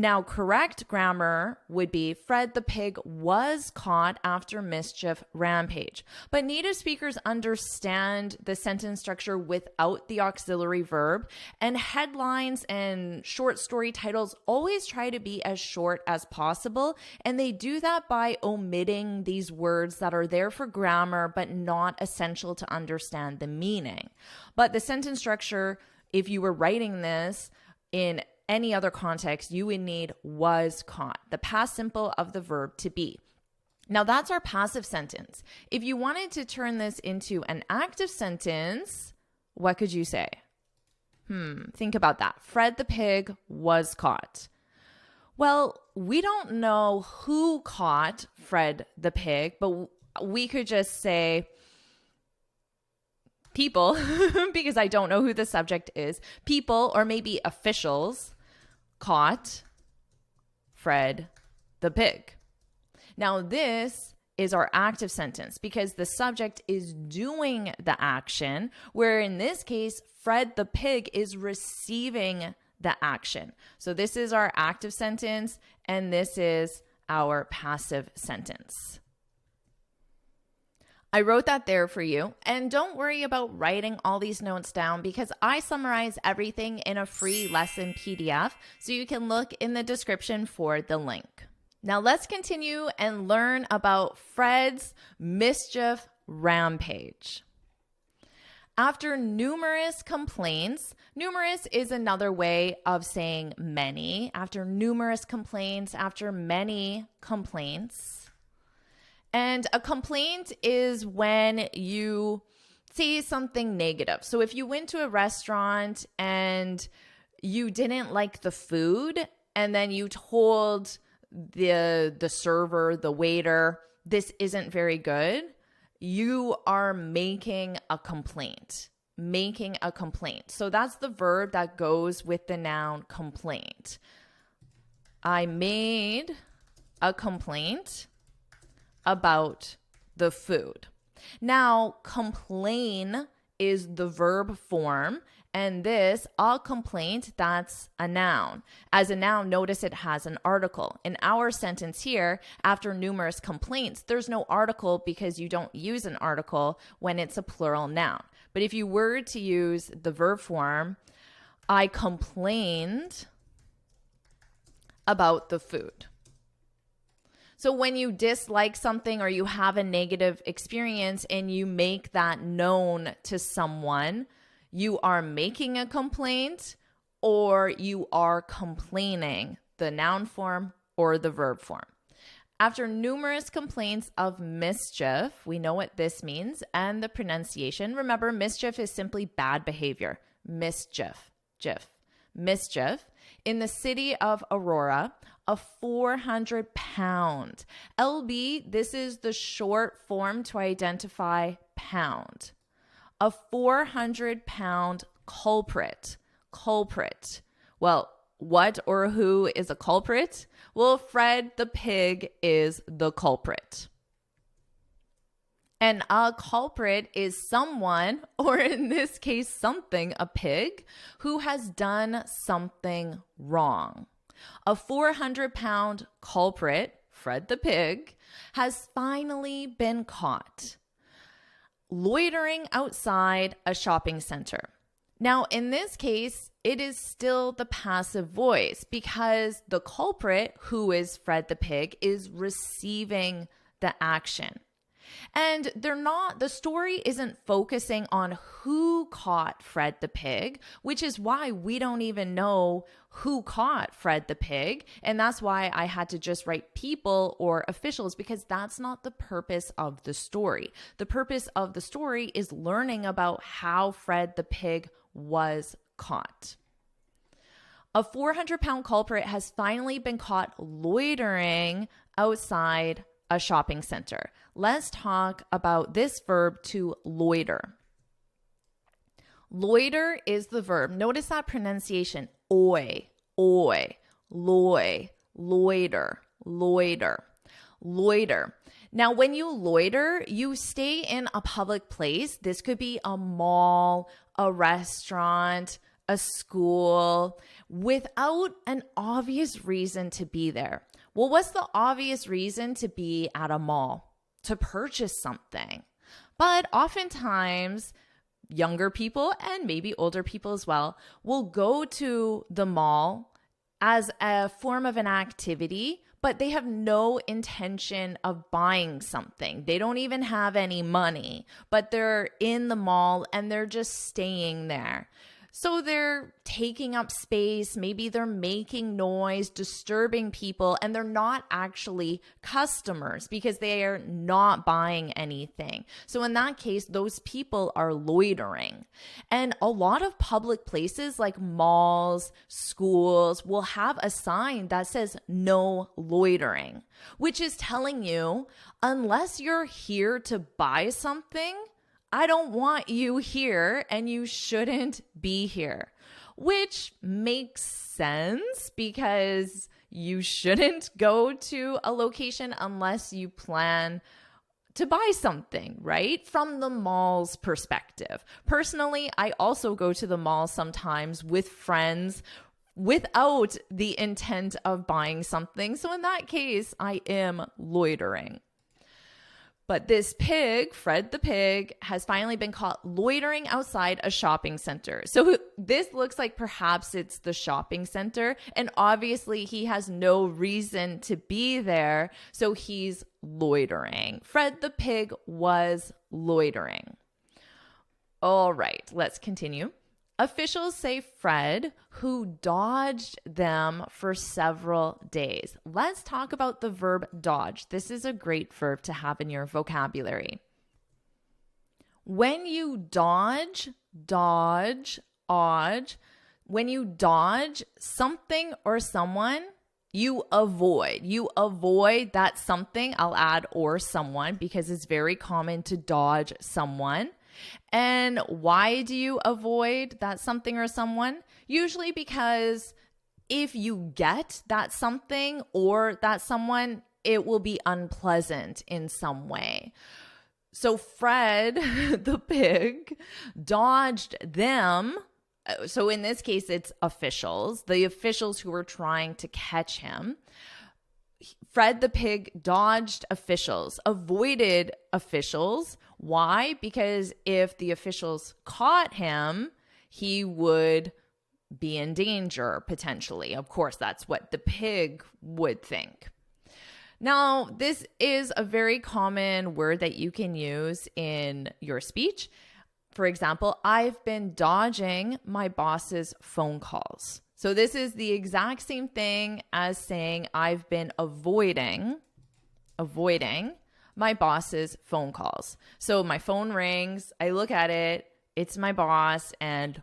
Now, correct grammar would be Fred the pig was caught after mischief rampage. But native speakers understand the sentence structure without the auxiliary verb, and headlines and short story titles always try to be as short as possible, and they do that by omitting these words that are there for grammar but not essential to understand the meaning. But the sentence structure, if you were writing this in any other context, you would need was caught, the past simple of the verb to be. Now that's our passive sentence. If you wanted to turn this into an active sentence, what could you say? Think about that. Fred the pig was caught. Well, we don't know who caught Fred the pig, but we could just say people, because I don't know who the subject is. People, or maybe officials, caught Fred the pig. Now, this is our active sentence because the subject is doing the action, where in this case, Fred the pig is receiving the action. So this is our active sentence, and this is our passive sentence. I wrote that there for you, and don't worry about writing all these notes down because I summarize everything in a free lesson PDF, so you can look in the description for the link. Now let's continue and learn about Fred's mischief rampage. After numerous complaints, numerous is another way of saying many. After numerous complaints, after many complaints. And a complaint is when you say something negative. So if you went to a restaurant and you didn't like the food, and then you told the server, the waiter, this isn't very good, you are making a complaint. Making a complaint. So that's the verb that goes with the noun complaint. I made a complaint about the food. Now, complain is the verb form, and this, a complaint, that's a noun. As a noun, notice it has an article. In our sentence here, after numerous complaints, there's no article because you don't use an article when it's a plural noun. But if you were to use the verb form, I complained about the food. So when you dislike something or you have a negative experience and you make that known to someone, you are making a complaint or you are complaining, the noun form or the verb form. After numerous complaints of mischief, we know what this means and the pronunciation. Remember, mischief is simply bad behavior. Mischief. Mischief. In the city of Aurora, a 400-pound. LB, this is the short form to identify pound. A 400-pound culprit. Well, what or who is a culprit? Well, Fred the pig is the culprit. And a culprit is someone, or in this case, something, a pig, who has done something wrong. A 400-pound culprit, Fred the pig, has finally been caught loitering outside a shopping center. Now, in this case, it is still the passive voice because the culprit, who is Fred the pig, is receiving the action. And the story isn't focusing on who caught Fred the pig, which is why we don't even know who caught Fred the pig. And that's why I had to just write people or officials, because that's not the purpose of the story. The purpose of the story is learning about how Fred the pig was caught. A 400-pound culprit has finally been caught loitering outside a shopping center. Let's talk about this verb to loiter. Loiter is the verb. Notice that pronunciation. Loiter, loiter. Now, when you loiter, you stay in a public place. This could be a mall, a restaurant, a school, without an obvious reason to be there. Well, what's the obvious reason to be at a mall? To purchase something. But oftentimes, younger people and maybe older people as well will go to the mall as a form of an activity, but they have no intention of buying something. They don't even have any money, but they're in the mall and they're just staying there. So they're taking up space, maybe they're making noise, disturbing people, and they're not actually customers because they are not buying anything. So in that case, those people are loitering. And a lot of public places like malls, schools will have a sign that says no loitering, which is telling you, unless you're here to buy something, I don't want you here and you shouldn't be here, which makes sense because you shouldn't go to a location unless you plan to buy something, right? From the mall's perspective. Personally, I also go to the mall sometimes with friends without the intent of buying something. So in that case, I am loitering. But this pig, Fred the pig, has finally been caught loitering outside a shopping center. So this looks like perhaps it's the shopping center. And obviously he has no reason to be there. So he's loitering. Fred the pig was loitering. All right, let's continue. Officials say Fred, who dodged them for several days. Let's talk about the verb dodge. This is a great verb to have in your vocabulary. When you dodge, when you dodge something or someone, you avoid that something. I'll add or someone because it's very common to dodge someone. And why do you avoid that something or someone? Usually because if you get that something or that someone, it will be unpleasant in some way. So Fred, the pig, dodged them. So in this case, it's officials, the officials who were trying to catch him. Fred the pig dodged officials, avoided officials. Why? Because if the officials caught him, he would be in danger potentially. Of course, that's what the pig would think. Now, this is a very common word that you can use in your speech. For example, I've been dodging my boss's phone calls. So this is the exact same thing as saying I've been avoiding my boss's phone calls. So my phone rings, I look at it, it's my boss, and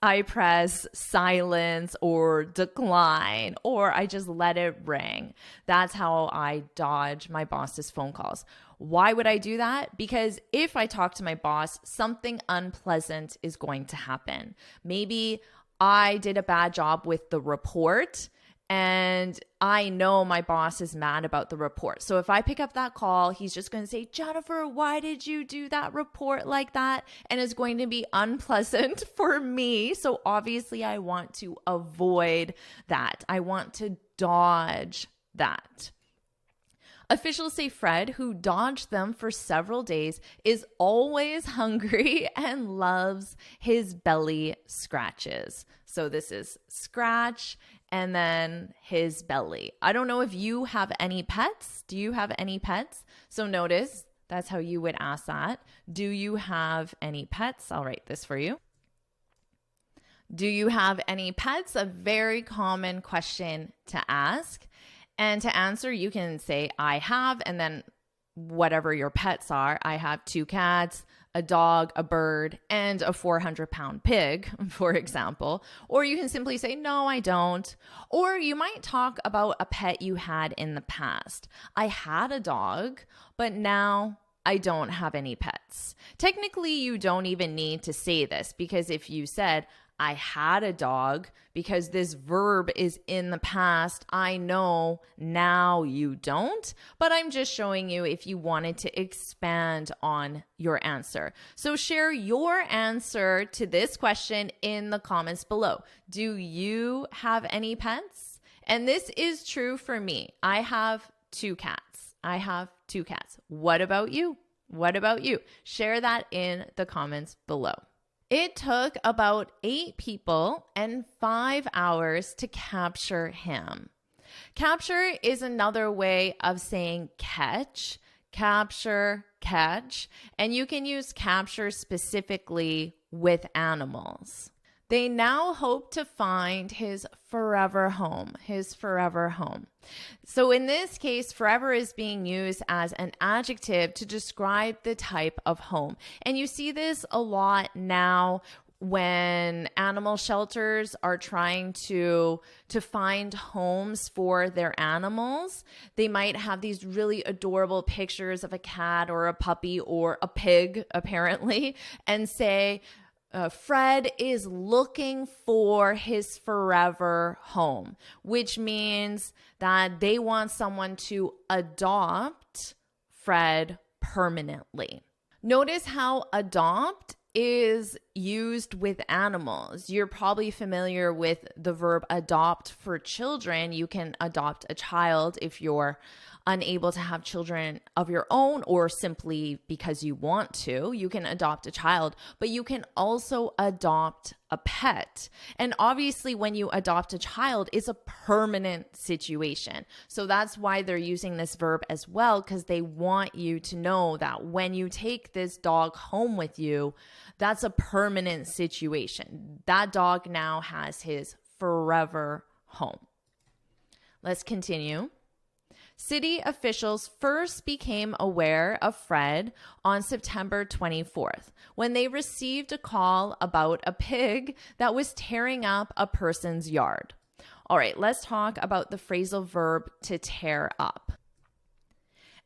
I press silence or decline, or I just let it ring. That's how I dodge my boss's phone calls. Why would I do that? Because if I talk to my boss, something unpleasant is going to happen. Maybe I did a bad job with the report and I know my boss is mad about the report. So if I pick up that call, he's just going to say, Jennifer, why did you do that report like that? And it's going to be unpleasant for me. So obviously I want to avoid that. I want to dodge that. Officials say Fred, who dodged them for several days, is always hungry and loves his belly scratches. So this is scratch and then his belly. I don't know if you have any pets. Do you have any pets? So notice that's how you would ask that. Do you have any pets? I'll write this for you. Do you have any pets? A very common question to ask. And to answer, you can say, I have, and then whatever your pets are. I have 2 cats, a dog, a bird, and a 400-pound pig, for example. Or you can simply say, no, I don't. Or you might talk about a pet you had in the past. I had a dog, but now I don't have any pets. Technically, you don't even need to say this because if you said, I had a dog, because this verb is in the past, I know now you don't, but I'm just showing you if you wanted to expand on your answer. So share your answer to this question in the comments below. Do you have any pets? And this is true for me. I have 2 cats. What about you? Share that in the comments below. It took about 8 people and 5 hours to capture him. Capture is another way of saying catch, capture, catch, and you can use capture specifically with animals. They now hope to find his forever home, his forever home. So in this case, forever is being used as an adjective to describe the type of home. And you see this a lot now when animal shelters are trying to find homes for their animals. They might have these really adorable pictures of a cat or a puppy or a pig, apparently, and say, Fred is looking for his forever home, which means that they want someone to adopt Fred permanently. Notice how adopt is used with animals. You're probably familiar with the verb adopt for children. You can adopt a child if you're unable to have children of your own or simply because you want to. You can adopt a child, but you can also adopt a pet. And obviously, when you adopt a child, it's a permanent situation. So that's why they're using this verb as well, because they want you to know that when you take this dog home with you, that's a permanent situation. That dog now has his forever home. Let's continue. City officials first became aware of Fred on September 24th, when they received a call about a pig that was tearing up a person's yard. All right, let's talk about the phrasal verb to tear up.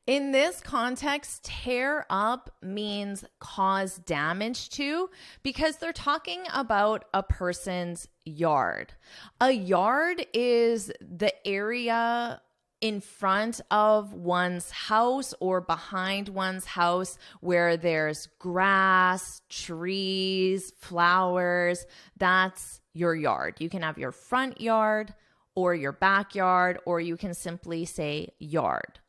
In this context, tear up means cause damage to, because they're talking about a person's yard. A yard is the area in front of one's house or behind one's house where there's grass, trees, flowers. That's your yard. You can have your front yard or your backyard, or you can simply say yard.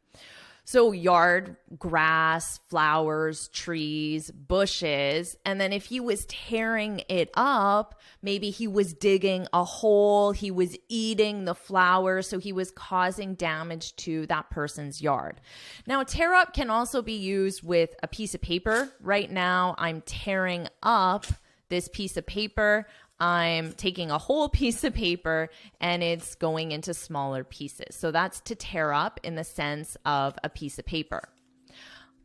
So yard, grass, flowers, trees, bushes. And then if he was tearing it up, maybe he was digging a hole, he was eating the flowers, so he was causing damage to that person's yard. Now, tear up can also be used with a piece of paper. Right now, I'm tearing up this piece of paper. I'm taking a whole piece of paper and it's going into smaller pieces. So that's to tear up in the sense of a piece of paper.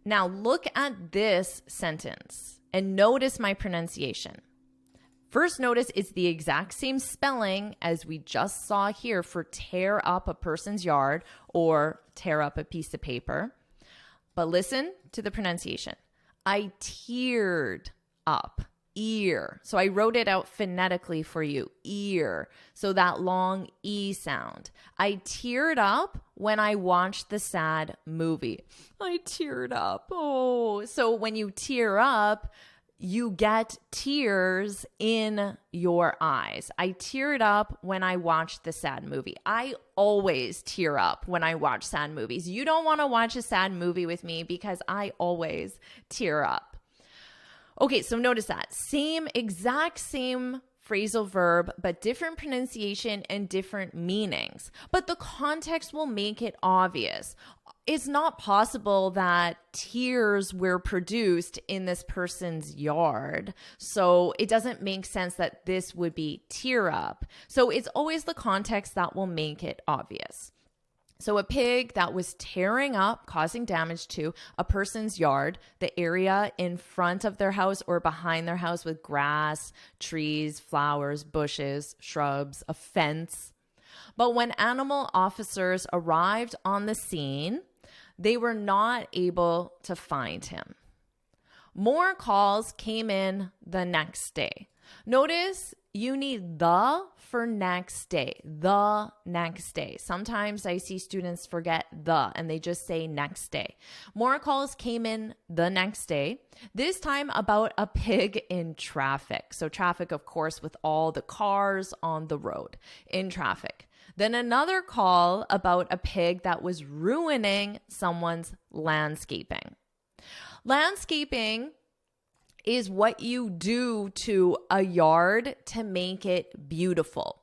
Now look at this sentence and notice my pronunciation. First, notice it's the exact same spelling as we just saw here for tear up a person's yard or tear up a piece of paper. But listen to the pronunciation. I teared up. Ear. So I wrote it out phonetically for you. Ear. So that long E sound. I teared up when I watched the sad movie. I teared up. Oh, so when you tear up, you get tears in your eyes. I teared up when I watched the sad movie. I always tear up when I watch sad movies. You don't want to watch a sad movie with me because I always tear up. Okay, so notice that. Exact same phrasal verb, but different pronunciation and different meanings. But the context will make it obvious. It's not possible that tears were produced in this person's yard. So it doesn't make sense that this would be tear up. So it's always the context that will make it obvious. So a pig that was tearing up, causing damage to a person's yard, the area in front of their house or behind their house with grass, trees, flowers, bushes, shrubs, a fence. But when animal officers arrived on the scene, they were not able to find him. More calls came in the next day. Notice you need the for next day, the next day. Sometimes I see students forget the and they just say next day. More calls came in the next day, this time about a pig in traffic. So traffic, of course, with all the cars on the road in traffic. Then another call about a pig that was ruining someone's landscaping. Landscaping is what you do to a yard to make it beautiful.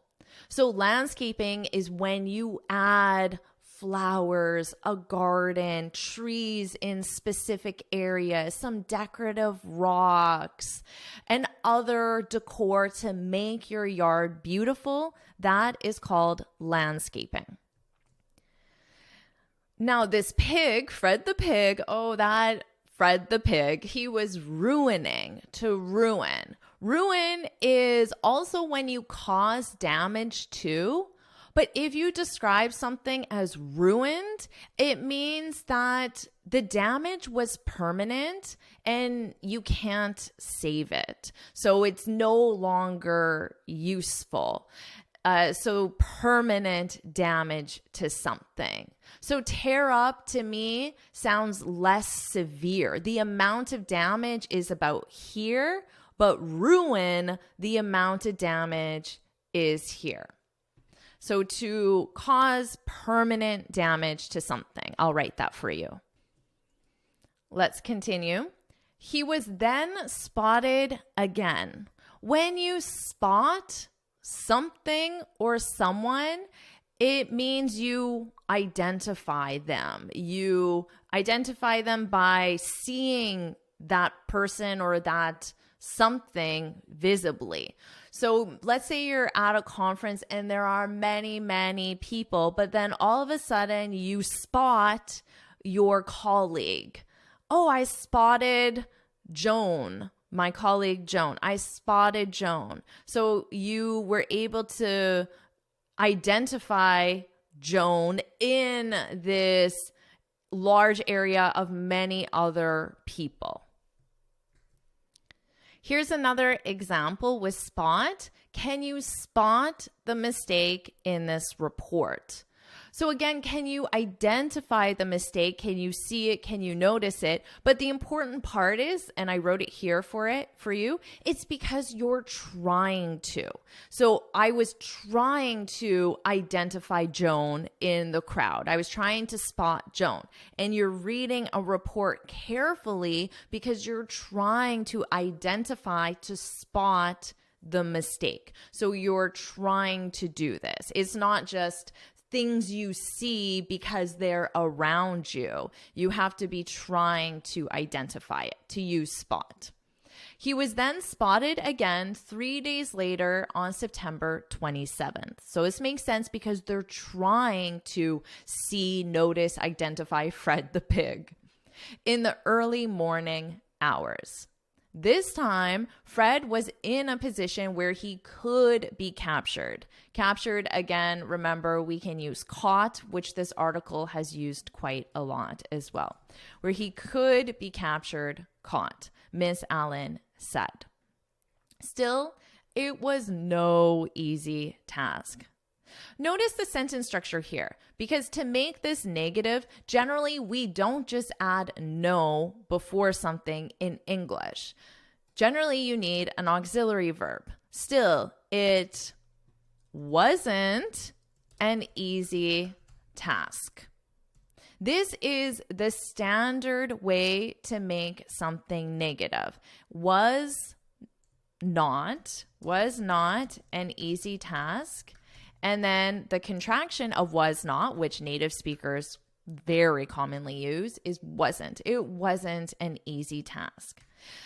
So landscaping is when you add flowers, a garden, trees in specific areas, some decorative rocks, and other decor to make your yard beautiful, that is called landscaping. Now, this pig, Fred the pig, Fred the pig, he was ruining, to ruin. Ruin is also when you cause damage to, but if you describe something as ruined, it means that the damage was permanent and you can't save it. So it's no longer useful. So permanent damage to something. So tear up to me sounds less severe. The amount of damage is about here, but ruin, the amount of damage is here. So to cause permanent damage to something, I'll write that for you. Let's continue. He was then spotted again. When you spot something or someone, it means you identify them. You identify them by seeing that person or that something visibly. So let's say you're at a conference and there are many, many people, but then all of a sudden you spot your colleague. Oh, I spotted Joan. My colleague Joan. I spotted Joan. So you were able to identify Joan in this large area of many other people. Here's another example with spot. Can you spot the mistake in this report? So again, can you identify the mistake? Can you see it? Can you notice it? But the important part is, and I wrote it here for you, it's because you're trying to. So I was trying to identify Joan in the crowd. I was trying to spot Joan. And you're reading a report carefully because you're trying to identify, to spot the mistake. So you're trying to do this. It's not just things you see because they're around you. You have to be trying to identify it, to use spot. He was then spotted again 3 days later on September 27th. So this makes sense because they're trying to see, notice, identify Fred the pig in the early morning hours. This time, Fred was in a position where he could be captured. Captured, again, remember, we can use caught, which this article has used quite a lot as well. Where he could be captured, caught, Miss Allen said. Still, it was no easy task. Notice the sentence structure here, because to make this negative, generally we don't just add no before something in English. Generally, you need an auxiliary verb. Still, it wasn't an easy task. This is the standard way to make something negative. Was not an easy task. And then the contraction of was not, which native speakers very commonly use, is wasn't. It wasn't an easy task.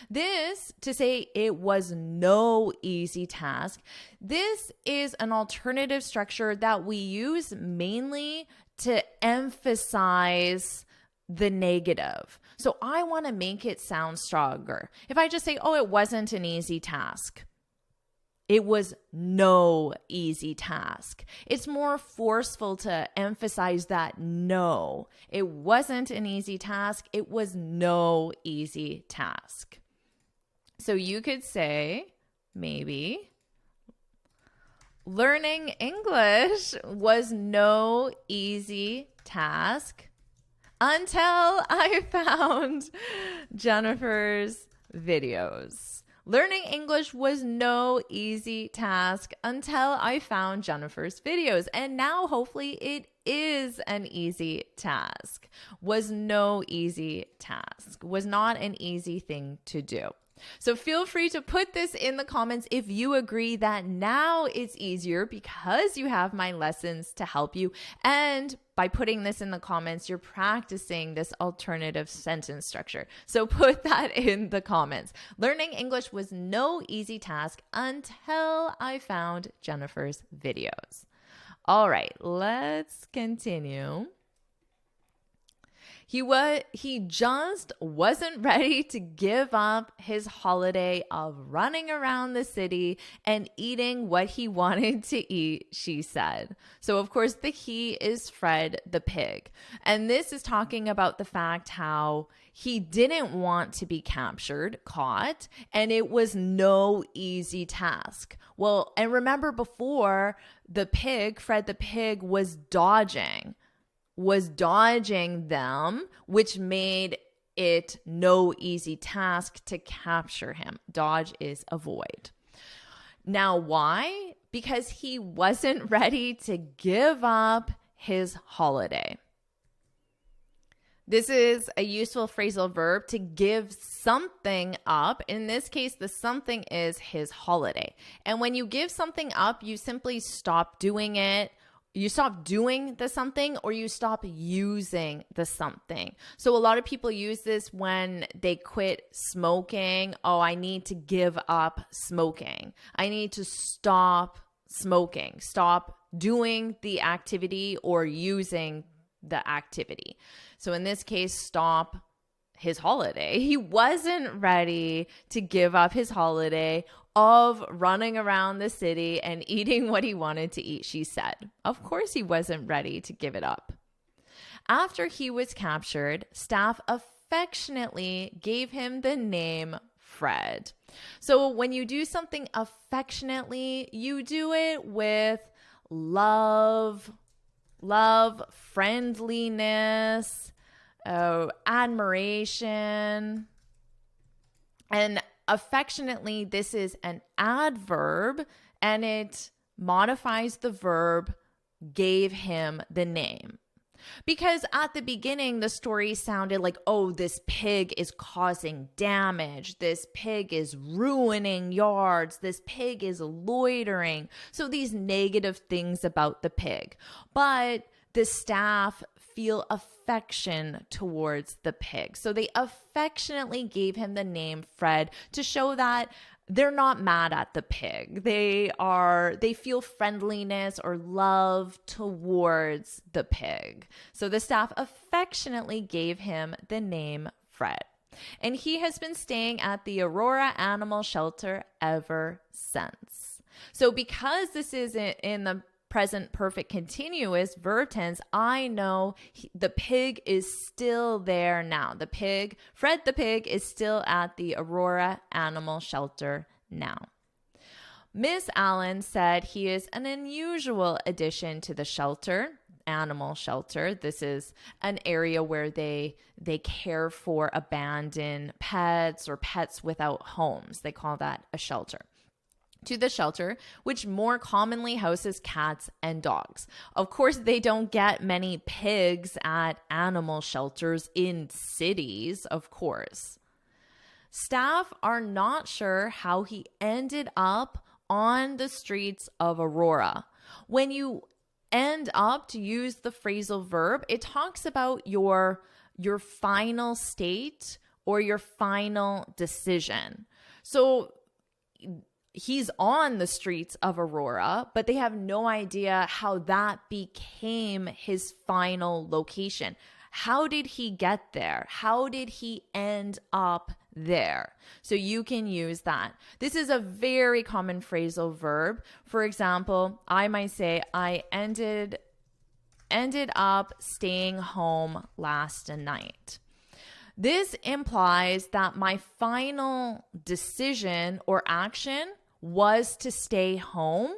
This, to say it was no easy task, this is an alternative structure that we use mainly to emphasize the negative. So I want to make it sound stronger. If I just say, oh, it wasn't an easy task, it was no easy task. It's more forceful to emphasize that no, it wasn't an easy task. It was no easy task. So you could say, maybe, learning English was no easy task until I found Jennifer's videos. Learning English was no easy task until I found Jennifer's videos. And now hopefully it is an easy task. Was no easy task. Was not an easy thing to do. So feel free to put this in the comments if you agree that now it's easier because you have my lessons to help you. And by putting this in the comments, you're practicing this alternative sentence structure. So put that in the comments. Learning English was no easy task until I found Jennifer's videos. All right, let's continue. He just wasn't ready to give up his holiday of running around the city and eating what he wanted to eat, she said. So, of course, the he is Fred the pig. And this is talking about the fact how he didn't want to be caught, and it was no easy task. Well, and remember before, the pig, Fred the pig, was dodging them, which made it no easy task to capture him. Dodge is avoid. Now, why? Because he wasn't ready to give up his holiday. This is a useful phrasal verb to give something up. In this case, the something is his holiday. And when you give something up, you simply stop doing it. You stop doing the something, or you stop using the something. So a lot of people use this when they quit smoking. Oh, I need to give up smoking. I need to stop smoking. Stop doing the activity or using the activity. So in this case, stop his holiday. He wasn't ready to give up his holiday of running around the city and eating what he wanted to eat, she said. Of course he wasn't ready to give it up. After he was captured, staff affectionately gave him the name Fred. So when you do something affectionately, you do it with love, friendliness, admiration, and affectionately, this is an adverb, and it modifies the verb gave him the name. Because at the beginning, the story sounded like, oh, this pig is causing damage. This pig is ruining yards. This pig is loitering. So these negative things about the pig. But the staff feel affection towards the pig. So they affectionately gave him the name Fred to show that they're not mad at the pig. They feel friendliness or love towards the pig. So the staff affectionately gave him the name Fred. And he has been staying at the Aurora Animal Shelter ever since. So because this is in the present perfect continuous verb tense, I know the pig is still there now. The pig, Fred the pig, is still at the Aurora Animal Shelter now. Miss Allen said he is an unusual addition to the animal shelter. This is an area where they care for abandoned pets or pets without homes. They call that a shelter. To the shelter, which more commonly houses cats and dogs. Of course, they don't get many pigs at animal shelters in cities, of course. Staff are not sure how he ended up on the streets of Aurora. When you end up, to use the phrasal verb, it talks about your final state or your final decision. So he's on the streets of Aurora, but they have no idea how that became his final location. How did he get there? How did he end up there? So you can use that. This is a very common phrasal verb. For example, I might say, I ended up staying home last night. This implies that my final decision or action was to stay home.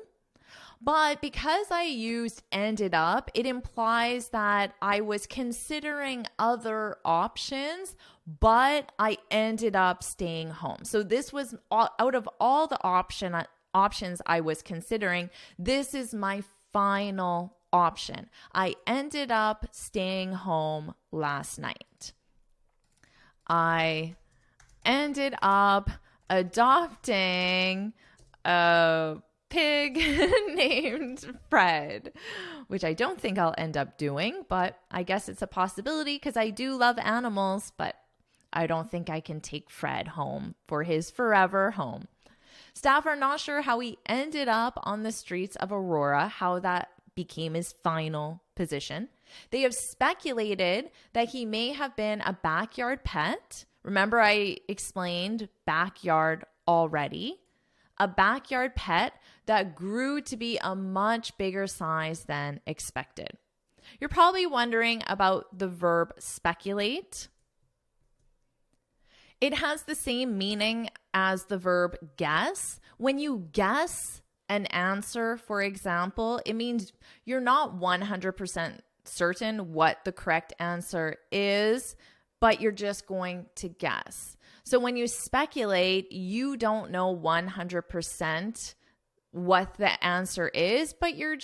But because I used ended up, it implies that I was considering other options, but I ended up staying home. So this was out of all the options I was considering, this is my final option. I ended up staying home last night. I ended up adopting a pig named Fred, which I don't think I'll end up doing, but I guess it's a possibility because I do love animals, but I don't think I can take Fred home for his forever home. Staff are not sure how he ended up on the streets of Aurora, how that became his final position. They have speculated that he may have been a backyard pet. Remember, I explained backyard already. A backyard pet that grew to be a much bigger size than expected. You're probably wondering about the verb speculate. It has the same meaning as the verb guess. When you guess an answer, for example, it means you're not 100% certain what the correct answer is, but you're just going to guess. So when you speculate, you don't know 100% what the answer is, but you're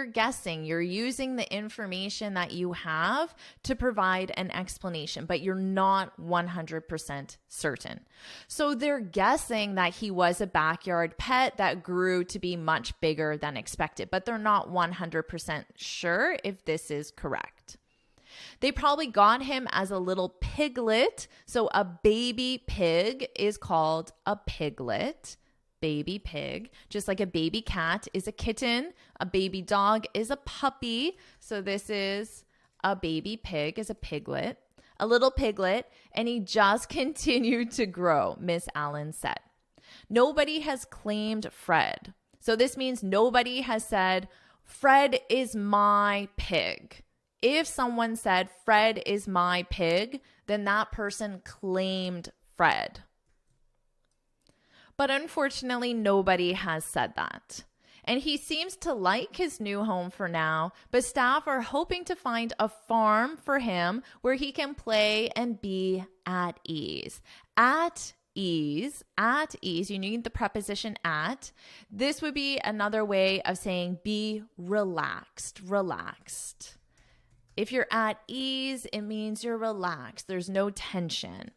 guessing. You're using the information that you have to provide an explanation, but you're not 100% certain. So they're guessing that he was a backyard pet that grew to be much bigger than expected, but they're not 100% sure if this is correct. They probably got him as a little piglet. So a baby pig is called a piglet. Baby pig, just like a baby cat is a kitten, a baby dog is a puppy. So this is a baby pig is a piglet, a little piglet, and he just continued to grow, Miss Allen said. Nobody has claimed Fred. So this means nobody has said, Fred is my pig. If someone said, Fred is my pig, then that person claimed Fred. But unfortunately, nobody has said that. And he seems to like his new home for now, but staff are hoping to find a farm for him where he can play and be at ease. At ease, you need the preposition at. This would be another way of saying be relaxed. If you're at ease, it means you're relaxed. There's no tension.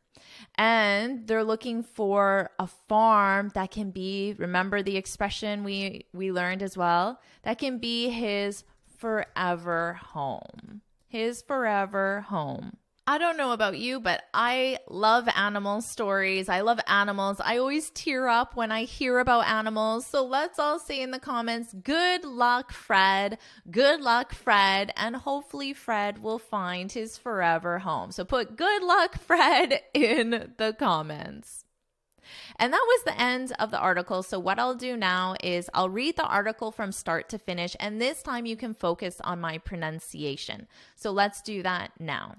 And they're looking for a farm that can be, remember the expression we learned as well, that can be his forever home. His forever home. I don't know about you, but I love animal stories. I love animals. I always tear up when I hear about animals. So let's all say in the comments, good luck, Fred. Good luck, Fred. And hopefully Fred will find his forever home. So put good luck, Fred in the comments. And that was the end of the article. So what I'll do now is I'll read the article from start to finish. And this time you can focus on my pronunciation. So let's do that now.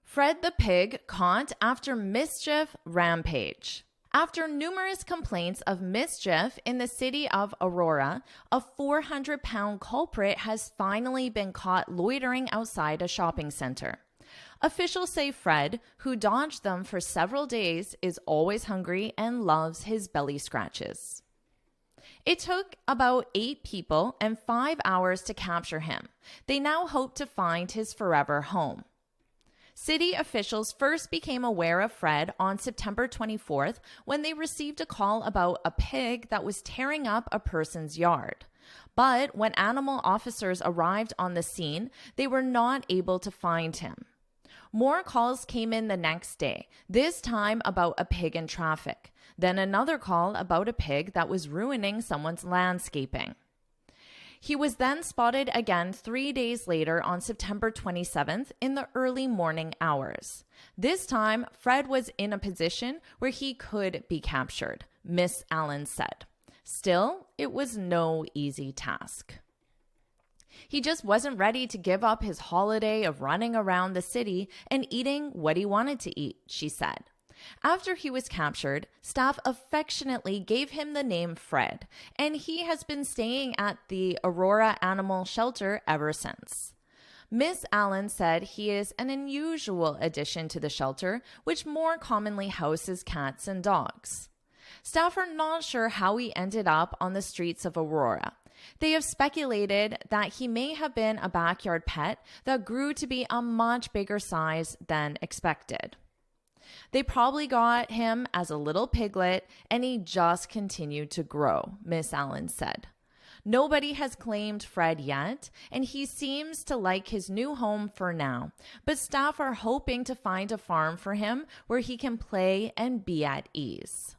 Fred the pig caught after mischief rampage. After numerous complaints of mischief in the city of Aurora, a 400-pound culprit has finally been caught loitering outside a shopping center. Officials say Fred, who dodged them for several days, is always hungry and loves his belly scratches. It took about 8 people and 5 hours to capture him. They now hope to find his forever home. City officials first became aware of Fred on September 24th when they received a call about a pig that was tearing up a person's yard. But when animal officers arrived on the scene, they were not able to find him. More calls came in the next day, this time about a pig in traffic. Then another call about a pig that was ruining someone's landscaping. He was then spotted again 3 days later on September 27th in the early morning hours. This time, Fred was in a position where he could be captured, Miss Allen said. Still, it was no easy task. He just wasn't ready to give up his holiday of running around the city and eating what he wanted to eat, she said. After he was captured, staff affectionately gave him the name Fred, and he has been staying at the Aurora Animal Shelter ever since. Miss Allen said he is an unusual addition to the shelter, which more commonly houses cats and dogs. Staff are not sure how he ended up on the streets of Aurora. They have speculated that he may have been a backyard pet that grew to be a much bigger size than expected. They probably got him as a little piglet and he just continued to grow, Miss Allen said. Nobody has claimed Fred yet, and he seems to like his new home for now. But staff are hoping to find a farm for him where he can play and be at ease.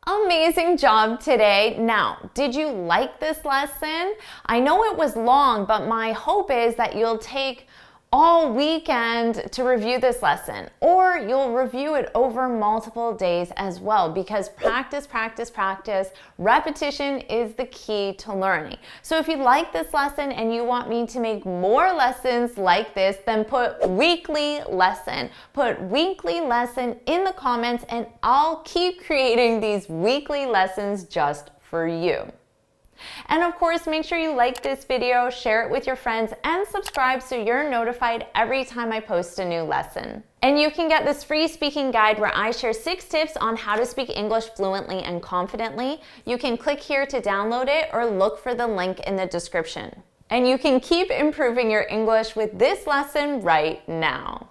Amazing job today. Now, did you like this lesson? I know it was long, but my hope is that you'll take all weekend to review this lesson, or you'll review it over multiple days as well, because practice, practice, practice, repetition is the key to learning. So if you like this lesson and you want me to make more lessons like this, then put weekly lesson. Put weekly lesson in the comments and I'll keep creating these weekly lessons just for you. And of course, make sure you like this video, share it with your friends, and subscribe so you're notified every time I post a new lesson. And you can get this free speaking guide where I share 6 tips on how to speak English fluently and confidently. You can click here to download it or look for the link in the description. And you can keep improving your English with this lesson right now.